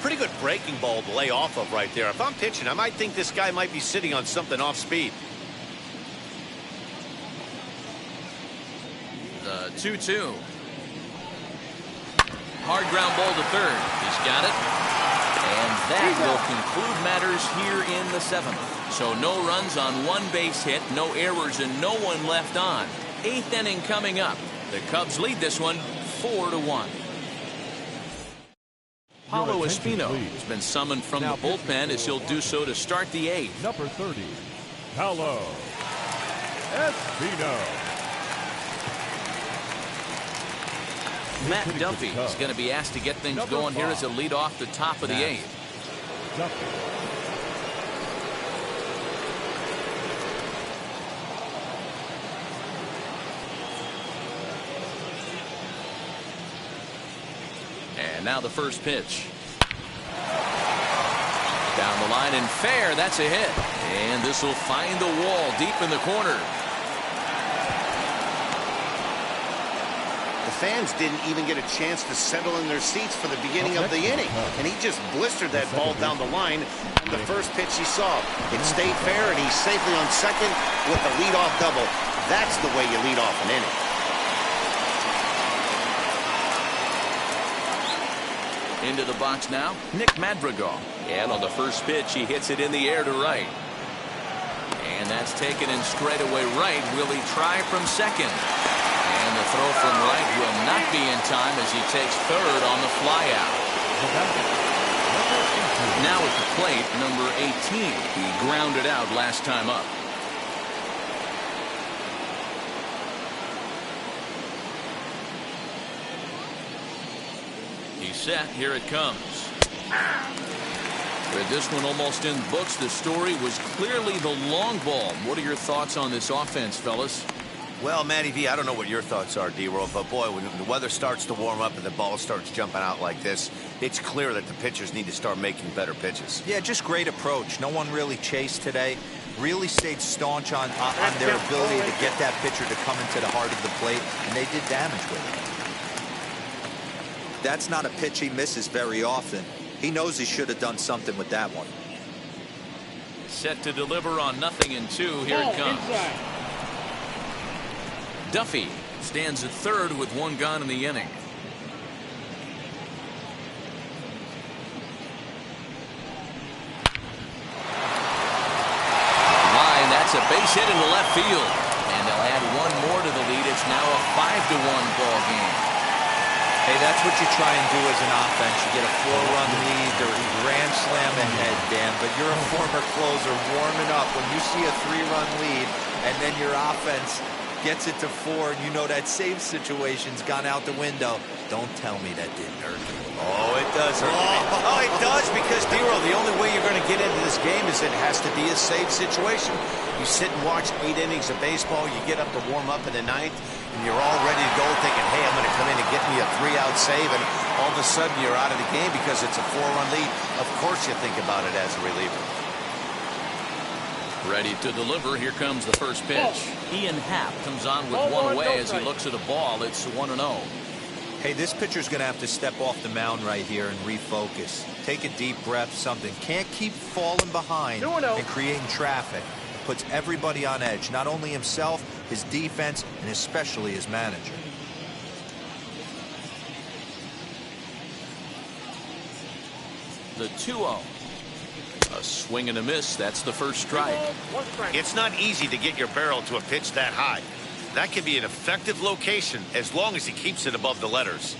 Pretty good breaking ball to lay off of right there. If I'm pitching, I might think this guy might be sitting on something off speed. The 2-2. Hard ground ball to third. He's got it. And that will conclude matters here in the 7th. So no runs on 1 base hit, no errors, and no one left on. 8th inning coming up. The Cubs lead this one 4-1. Paulo Espino has been summoned from the bullpen, as he'll do so to start the 8th. Number 30, Paulo Espino. Matt Duffy is going to be asked to get things going here as a lead off the top of the 8th. And now the first pitch. Down the line and fair. That's a hit. And this will find the wall deep in the corner. The fans didn't even get a chance to settle in their seats for the beginning of the inning, and he just blistered that ball down the line. The first pitch he saw, it stayed fair, and he's safely on second with the leadoff double. That's the way you lead off an inning. Into the box now, Nick Madrigal. And on the first pitch, he hits it in the air to right. And that's taken in straightaway right. Will he try from second? And the throw from right will not be in time, as he takes third on the flyout. Now at the plate, number 18. He grounded out last time up. He's set. Here it comes. With this one almost in books, the story was clearly the long ball. What are your thoughts on this offense, fellas? Well, Matty V, I don't know what your thoughts are, D-Roll, but boy, when the weather starts to warm up and the ball starts jumping out like this, it's clear that the pitchers need to start making better pitches. Yeah, just great approach. No one really chased today. Really stayed staunch on their ability to get that pitcher to come into the heart of the plate, and they did damage with it. That's not a pitch he misses very often. He knows he should have done something with that one. Set to deliver on 0-2. Here it comes. Duffy stands at third with 1 gone in the inning. Line, that's a base hit into left field. And they'll add 1 more to the lead. It's now a 5-1 ball game. Hey, that's what you try and do as an offense. You get a 4-run lead or a grand slam ahead, Dan, but you're a former closer warming up. When you see a 3-run lead and then your offense gets it to 4 and you know that save situation's gone out the window, don't tell me that didn't hurt you. Oh, it does hurt. Oh, it does, because, D-Roll, the only way you're going to get into this game is it has to be a save situation. You sit and watch 8 innings of baseball, you get up to warm up in the 9th, and you're all ready to go thinking, hey, I'm going to come in and get me a 3-out save, and all of a sudden you're out of the game because it's a 4-run lead. Of course you think about it as a reliever. Ready to deliver. Here comes the first pitch. Ian Happ comes on with 1 away as he looks at a ball. It's 1-0. Hey, this pitcher's going to have to step off the mound right here and refocus. Take a deep breath, something. Can't keep falling behind and creating traffic. It puts everybody on edge, not only himself, his defense, and especially his manager. The 2-0. A A swing and a miss. That's the first strike. It's not easy to get your barrel to a pitch that high. That can be an effective location as long as he keeps it above the letters.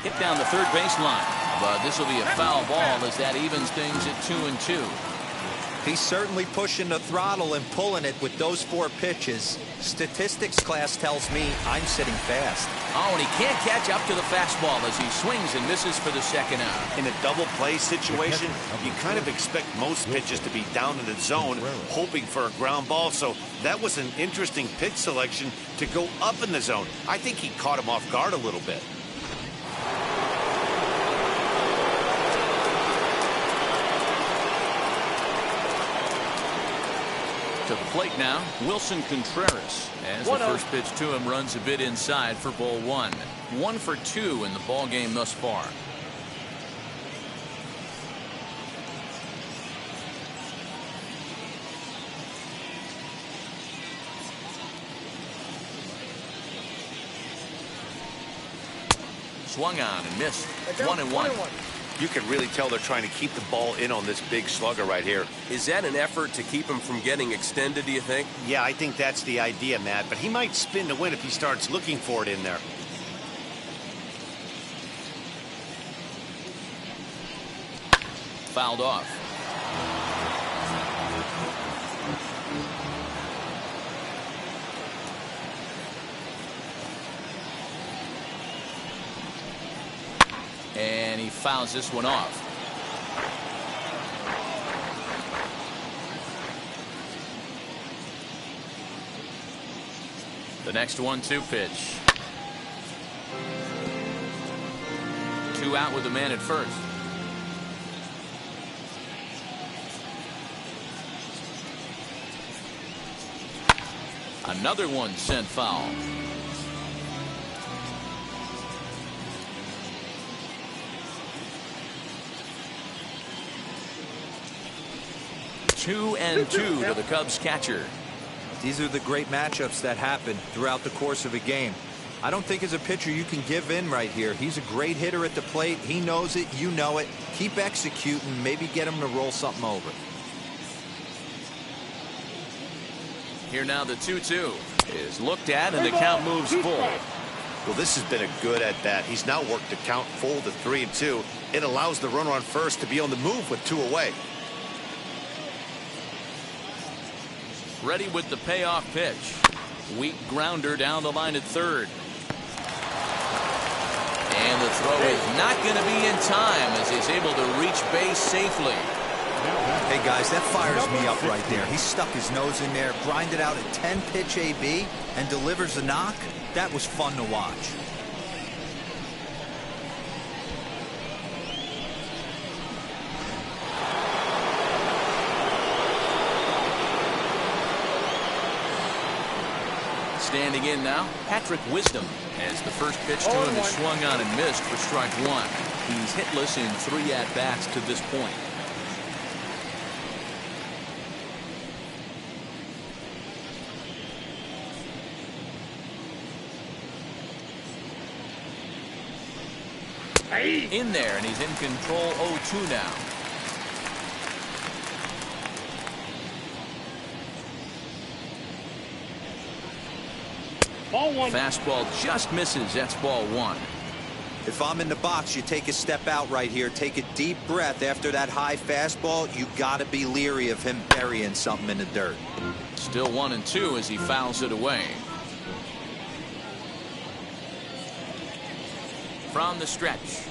Hit down the third baseline, but this will be a foul ball as that evens things at 2-2. He's certainly pushing the throttle and pulling it with those 4 pitches. Statistics class tells me I'm sitting fast. Oh, and he can't catch up to the fastball as he swings and misses for the second out. In a double play situation, you kind of expect most pitches to be down in the zone, hoping for a ground ball. So that was an interesting pitch selection to go up in the zone. I think he caught him off guard a little bit. To the plate now, Wilson Contreras, as the first pitch to him runs a bit inside for ball 1. 1 for 2 in the ball game thus far. Swung on and missed. 1-1. You can really tell they're trying to keep the ball in on this big slugger right here. Is that an effort to keep him from getting extended, do you think? Yeah, I think that's the idea, Matt. But he might spin to win if he starts looking for it in there. Fouled off. And he fouls this one off. The next 1-2 pitch. 2 out with the man at first. Another one sent foul. Two and 2 to the Cubs catcher. These are the great matchups that happen throughout the course of a game. I don't think as a pitcher you can give in right here. He's a great hitter at the plate. He knows it. You know it. Keep executing. Maybe get him to roll something over. Here now the 2-2 is looked at and the count moves full. Well, this has been a good at-bat. He's now worked the count full to 3-2. It allows the runner on first to be on the move with 2 away. Ready with the payoff pitch. Weak grounder down the line at third. And the throw is not going to be in time as he's able to reach base safely. Hey guys, that fires me up right there. He stuck his nose in there, grinded out a 10-pitch AB, and delivers a knock. That was fun to watch. Standing in now, Patrick Wisdom, as the first pitch to him is swung on and missed for strike 1. He's hitless in 3 at-bats to this point. In there, and he's in control 0-2 now. Ball 1. Fastball just misses. That's ball 1. If I'm in the box, you take a step out right here. Take a deep breath after that high fastball. You got to be leery of him burying something in the dirt. Still 1-2 as he fouls it away. From the stretch.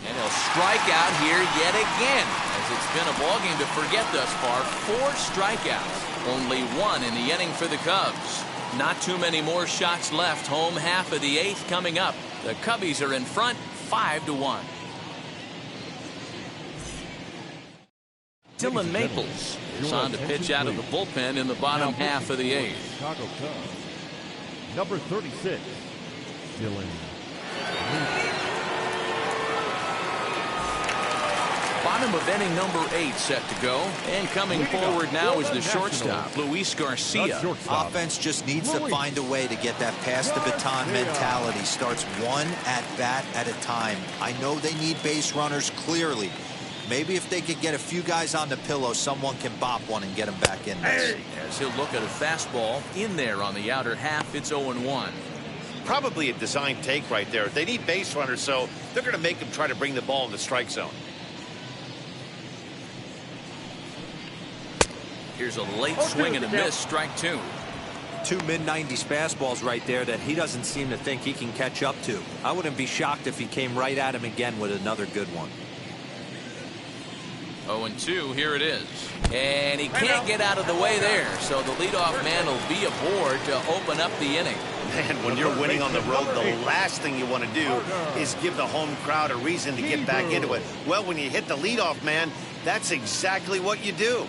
And he'll strike out here yet again, as it's been a ballgame to forget thus far. 4 strikeouts. Only 1 in the inning for the Cubs. Not too many more shots left. Home half of the 8th coming up. The Cubbies are in front 5-1. Dylan Maples is on to pitch out of the bullpen in the bottom half of the 8th. Chicago Cubs, number 36, Dylan. Bottom of inning number 8 set to go. And coming forward now is the shortstop, Luis Garcia. Offense just needs to find a way to get that pass the baton mentality. Starts one at bat at a time. I know they need base runners clearly. Maybe if they could get a few guys on the pillow, someone can bop one and get them back in this. As he'll look at a fastball in there on the outer half, it's 0-1. Probably a design take right there. They need base runners, so they're going to make them try to bring the ball in the strike zone. Here's a late swing and a miss, strike 2. 2 mid-90s fastballs right there that he doesn't seem to think he can catch up to. I wouldn't be shocked if he came right at him again with another good one. 0-2, here it is. And he can't get out of the way there, so the leadoff man will be aboard to open up the inning. Man, when you're winning on the road, the last thing you want to do is give the home crowd a reason to get back into it. Well, when you hit the leadoff man, that's exactly what you do.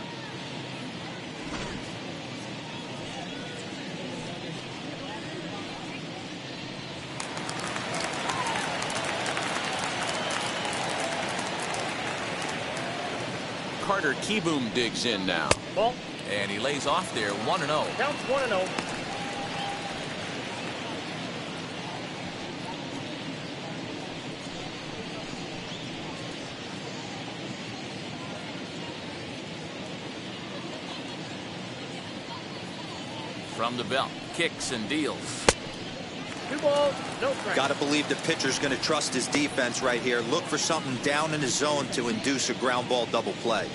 Carter Kieboom digs in now. Ball. And he lays off there, 1-0. Counts 1-0. From the belt, kicks and deals. 2 balls, no strikes. Got to believe the pitcher's going to trust his defense right here. Look for something down in his zone to induce a ground ball double play.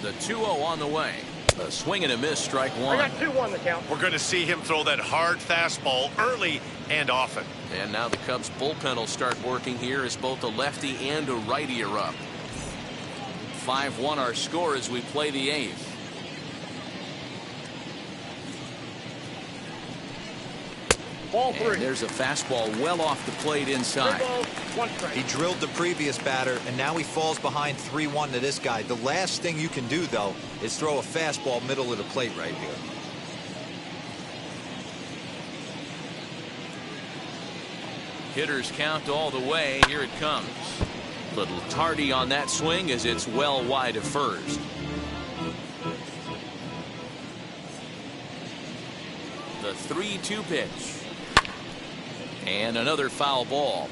The 2-0 on the way. A swing and a miss, strike 1. I got 2-1 the count. We're going to see him throw that hard fastball early and often. And now the Cubs bullpen will start working here as both a lefty and a righty are up. 5-1 our score as we play the 8th. Ball 3. And there's a fastball well off the plate 3 inside. balls, 1 strike. He drilled the previous batter, and now he falls behind 3-1 to this guy. The last thing you can do, though, is throw a fastball middle of the plate right here. Hitters count all the way. Here it comes. Little tardy on that swing as it's well wide of first. The 3-2 pitch. And another foul ball.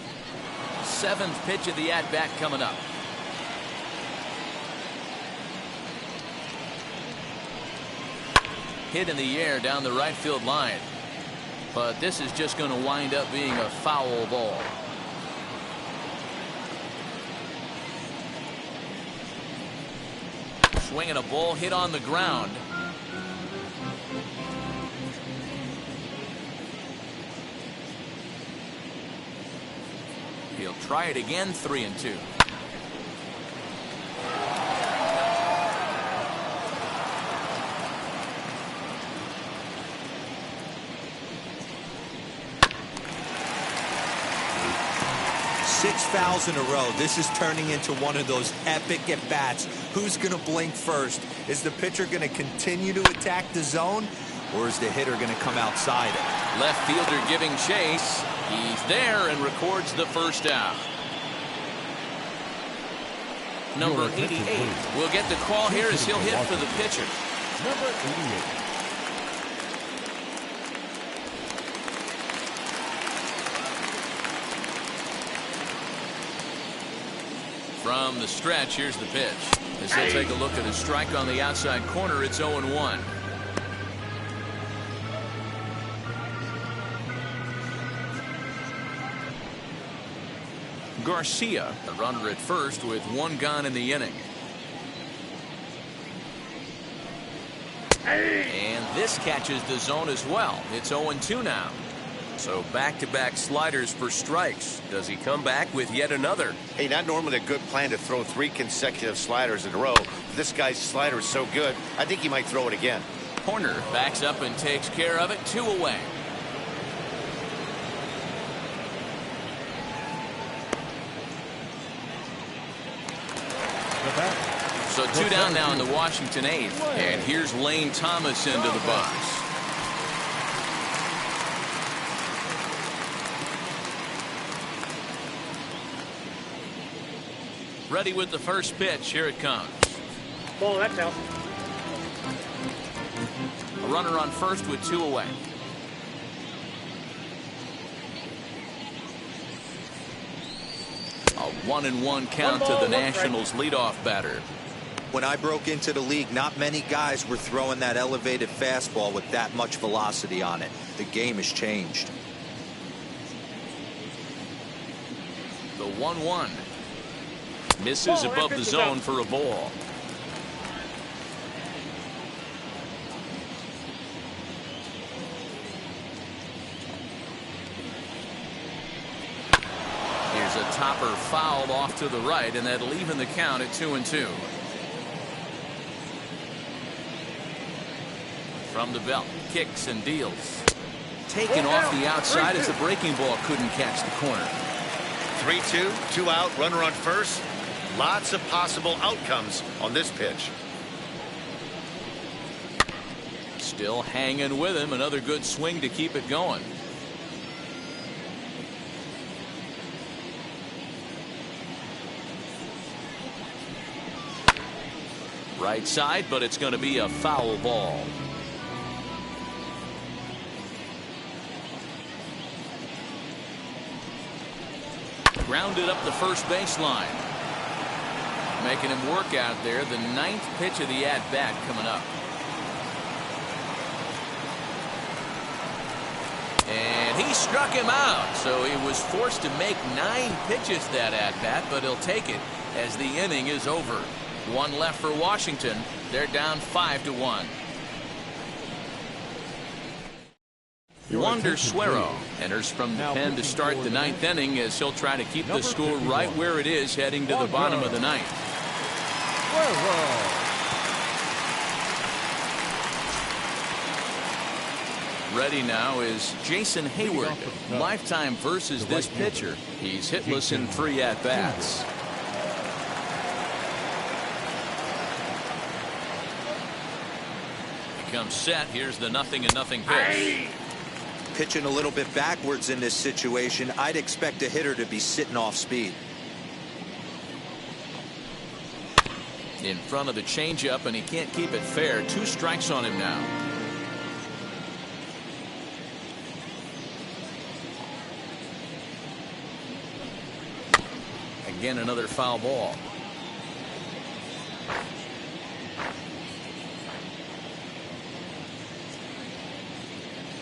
7th pitch of the at-bat coming up. Hit in the air down the right field line. But this is just going to wind up being a foul ball. Swinging a ball hit on the ground. He'll try it again, 3-2. Six fouls in a row. This is turning into one of those epic at-bats. Who's going to blink first? Is the pitcher going to continue to attack the zone, or is the hitter going to come outside it? Left fielder giving chase. He's there and records the first out. Number 88 will get the call here as he'll hit for the pitcher. Number 88. From the stretch, here's the pitch. As he'll take a look at a strike on the outside corner, it's 0-1. Garcia, the runner at first with 1 gone in the inning. And this catches the zone as well. It's 0-2 now. So back-to-back sliders for strikes. Does he come back with yet another? Hey, not normally a good plan to throw 3 consecutive sliders in a row. This guy's slider is so good, I think he might throw it again. Horner backs up and takes care of it. 2 away. The bat, So 2 down now in the Washington 8th. And here's Lane Thomas into the box. Ready with the first pitch. Here it comes. Ball, that's out. A runner on first with 2 away. A 1-1 count to the Nationals leadoff batter. When I broke into the league, not many guys were throwing that elevated fastball with that much velocity on it. The game has changed. The 1-1. Misses above the zone for a ball. Here's a topper fouled off to the right, and that'll even the count at 2-2. From the belt, kicks and deals. Taken off the outside as the breaking ball couldn't catch the corner. 3-2, 2 out, runner on first. Lots of possible outcomes on this pitch. Still hanging with him. Another good swing to keep it going. Right side, but it's going to be a foul ball. Grounded up the first baseline. Making him work out there. The 9th pitch of the at-bat coming up. And he struck him out. So he was forced to make 9 pitches that at-bat, but he'll take it as the inning is over. 1 left for Washington. They're down 5-1. Wander Suero enters from the pen to start the 9th inning as he'll try to keep the score right where it is heading to the bottom of the 9th. Ready now is Jason Hayward. Lifetime versus this pitcher. He's hitless in 3 at-bats. Comes set. Here's the 0-0 pitch. Pitching a little bit backwards in this situation. I'd expect a hitter to be sitting off speed. In front of the changeup, and he can't keep it fair. 2 strikes on him now. Again, another foul ball.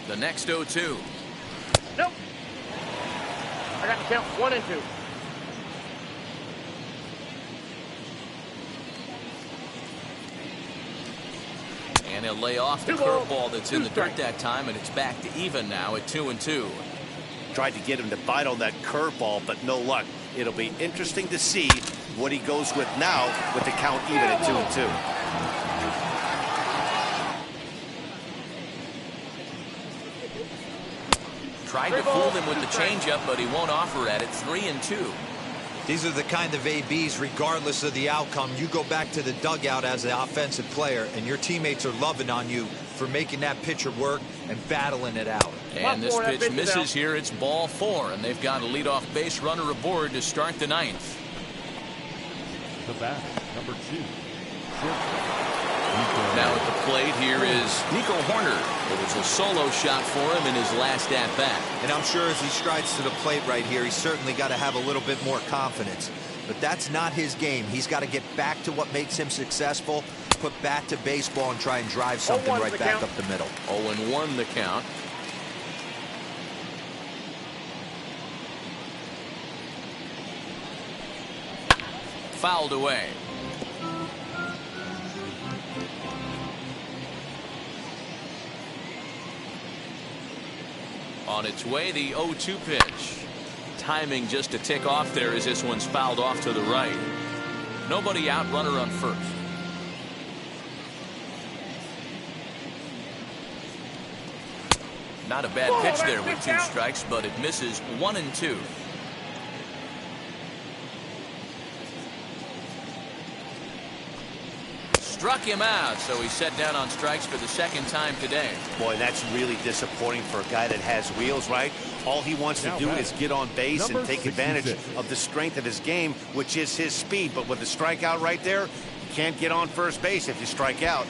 The next 0-2. Nope. I got to count 1 and 2. And he'll lay off the curveball that's in the dirt that time, and it's back to even now at 2-2. Tried to get him to bite on that curveball, but no luck. It'll be interesting to see what he goes with now with the count even at 2-2. Tried to fool him with the changeup, but he won't offer at it. 3-2. These are the kind of ABs, regardless of the outcome. You go back to the dugout as the offensive player, and your teammates are loving on you for making that pitcher work and battling it out. And this pitch misses here. It's ball 4, and they've got a leadoff base runner aboard to start the 9th. The bat, number 2. Now at the plate here is Nico Horner. It was a solo shot for him in his last at-bat. And I'm sure as he strides to the plate right here, he's certainly got to have a little bit more confidence. But that's not his game. He's got to get back to what makes him successful, put bat to baseball, and try and drive something right back up the middle. 0-1 the count. Fouled away. On its way, the 0-2 pitch. Timing just to tick off there as this one's fouled off to the right. Nobody out, runner on first. Not a bad pitch there with 2 strikes, but it misses. 1-2. struck him out, so he's set down on strikes for the second time today. Boy, that's really disappointing for a guy that has wheels, right? All he wants to do is get on base and take advantage of the strength of his game, which is his speed. But with the strikeout right there, you can't get on first base if you strike out.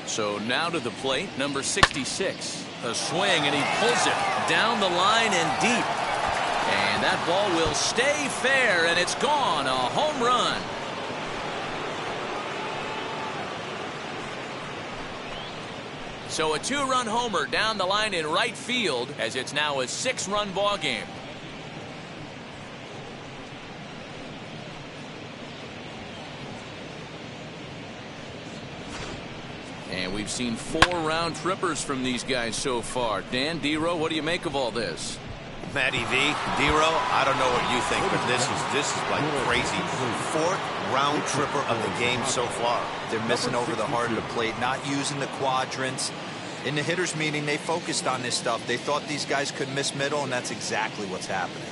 So now to the plate, number 66. A swing, and he pulls it down the line and deep. And that ball will stay fair, and it's gone. A home run. So a 2-run homer down the line in right field, as it's now a 6-run ball game. And we've seen 4 round trippers from these guys so far. Dan, D-Row, what do you make of all this? Matty V, D-Row, I don't know what you think, but this is like crazy. 4th round tripper of the game so far. They're missing over the heart of the plate, not using the quadrants. In the hitters meeting, they focused on this stuff. They thought these guys could miss middle, and that's exactly what's happening.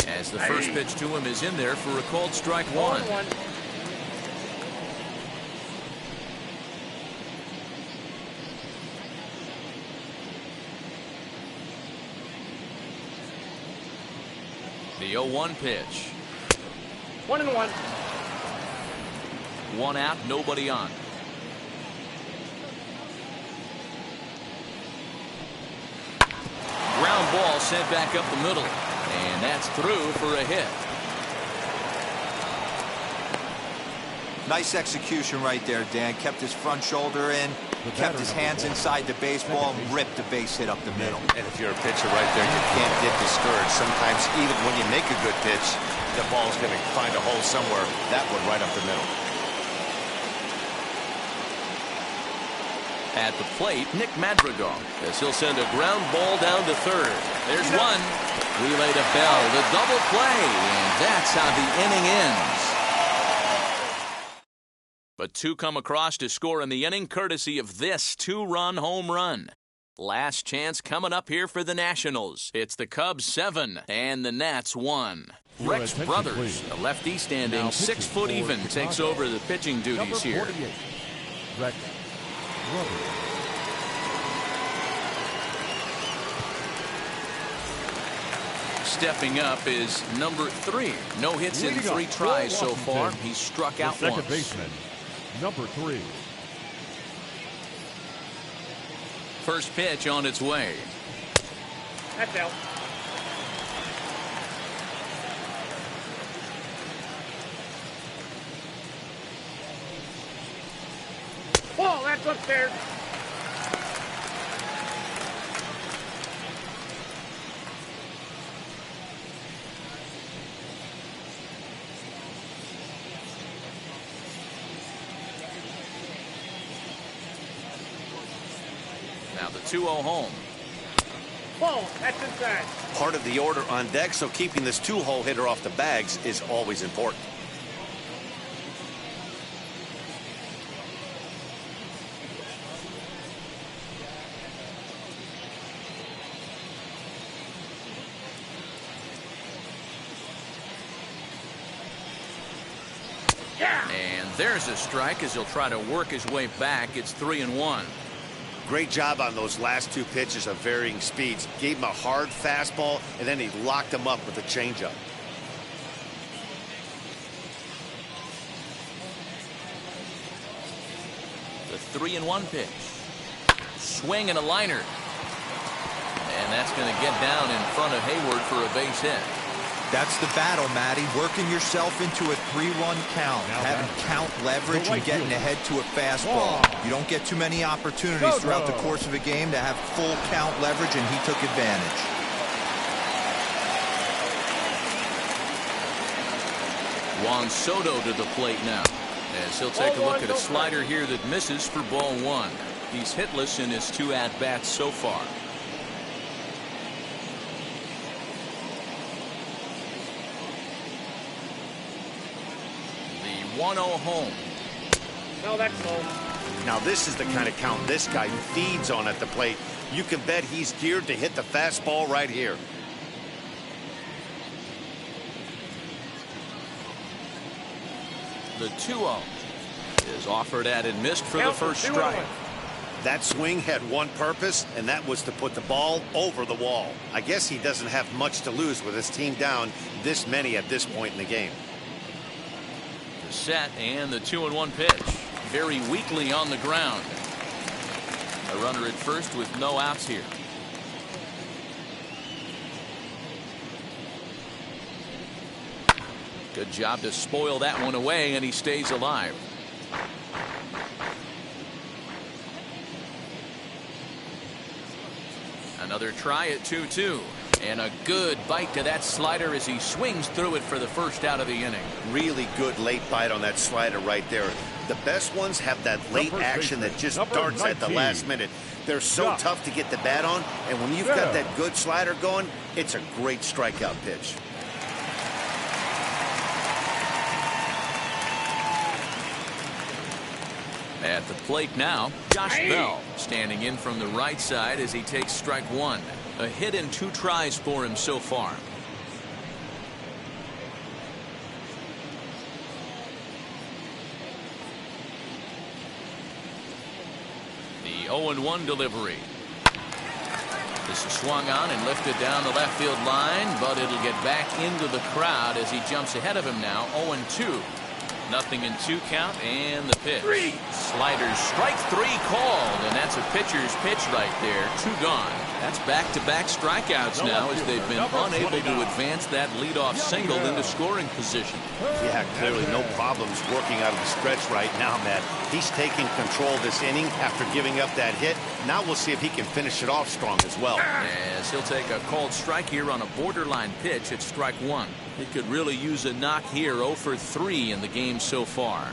As the first pitch to him is in there for a called strike 1. The 0-1 pitch. 1-1. 1 out, nobody on. Ground ball sent back up the middle. And that's through for a hit. Nice execution right there, Dan. Kept his front shoulder in, kept his hands inside the baseball, and ripped the base hit up the middle. And if you're a pitcher right there, you can't get discouraged. Sometimes even when you make a good pitch, the ball's going to find a hole somewhere. That one right up the middle. At the plate, Nick Madrigal, as he'll send a ground ball down to third. There's one. Relay to Bell, the double play, and that's how the inning ends. But 2 come across to score in the inning, courtesy of this 2-run home run. Last chance coming up here for the Nationals. It's the Cubs 7 and the Nats 1. Rex Brothers, a lefty standing 6 foot even, takes over the pitching duties here. Rex Brothers. Stepping up is number 3. No hits in 3 tries so far. He's struck out once. Second baseman, number 3. First pitch on its way. That's out. Ball, that's upstairs. Now the 2-0 home. Ball, that's inside. Part of the order on deck, so keeping this 2-hole hitter off the bags is always important. And there's a strike as he'll try to work his way back. It's 3-1. Great job on those last 2 pitches of varying speeds. Gave him a hard fastball, and then he locked him up with a changeup. The 3-1 pitch. Swing and a liner. And that's going to get down in front of Hayward for a base hit. That's the battle, Matty. Working yourself into a 3-1 count, having count leverage and getting ahead to a fastball. You don't get too many opportunities throughout the course of a game to have full count leverage, and he took advantage. Juan Soto to the plate now, as he'll take a look at a slider here that misses for ball 1. He's hitless in his 2 at-bats so far. The 1-0 home. No, that's low. Now this is the kind of count this guy feeds on at the plate. You can bet he's geared to hit the fastball right here. The 2-0 is offered at and missed for the first strike. That swing had one purpose, and that was to put the ball over the wall. I guess he doesn't have much to lose with his team down this many at this point in the game. The set and the 2-1 pitch. Very weakly on the ground. A runner at first with no outs here. Good job to spoil that one away, and he stays alive. Another try at 2-2. And a good bite to that slider as he swings through it for the first out of the inning. Really good late bite on that slider right there. The best ones have that late action that just darts at the last minute. They're so tough to get the bat on, and when you've got that good slider going, it's a great strikeout pitch. At the plate now, Josh Bell standing in from the right side as he takes strike one. A hit in 2 tries for him so far. The 0-1 delivery. This is swung on and lifted down the left field line, but it'll get back into the crowd as he jumps ahead of him now. 0-2. Nothing in 2 count, and the pitch. Sliders, strike 3 called, and that's a pitcher's pitch right there. 2 gone. That's back-to-back strikeouts now as they've been unable to advance that leadoff single into scoring position. Yeah, clearly no problems working out of the stretch right now, Matt. He's taking control of this inning after giving up that hit. Now we'll see if he can finish it off strong as well. Yes, he'll take a called strike here on a borderline pitch at strike 1. He could really use a knock here. 0 for 3 in the game so far.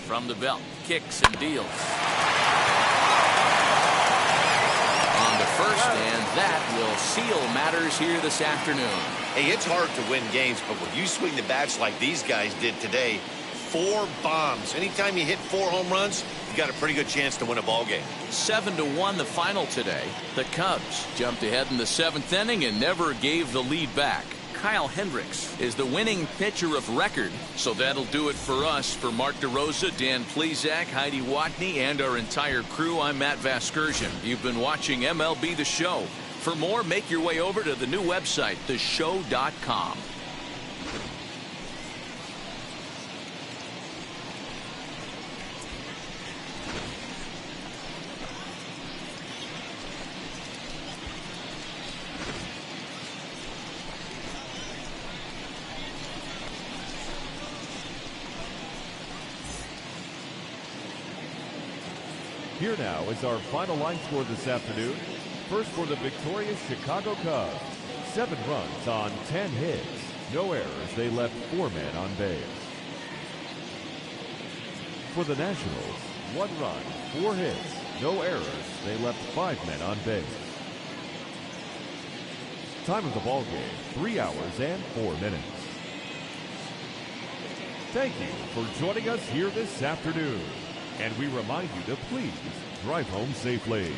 From the belt, kicks and deals. On to first, and that will seal matters here this afternoon. Hey, it's hard to win games, but when you swing the bats like these guys did today, 4 bombs. Anytime you hit 4 home runs, you got a pretty good chance to win a ball game. 7-1 the final today. The Cubs jumped ahead in the 7th inning and never gave the lead back. Kyle Hendricks is the winning pitcher of record. So that'll do it for us. For Mark DeRosa, Dan Plesac, Heidi Watney, and our entire crew, I'm Matt Vasgersian. You've been watching MLB The Show. For more, make your way over to the new website, theshow.com. Here now is our final line score this afternoon. First for the victorious Chicago Cubs. 7 runs on 10 hits. No errors. They left 4 men on base. For the Nationals, 1 run, 4 hits. No errors. They left 5 men on base. Time of the ball game, 3 hours and 4 minutes. Thank you for joining us here this afternoon. And we remind you to please drive home safely.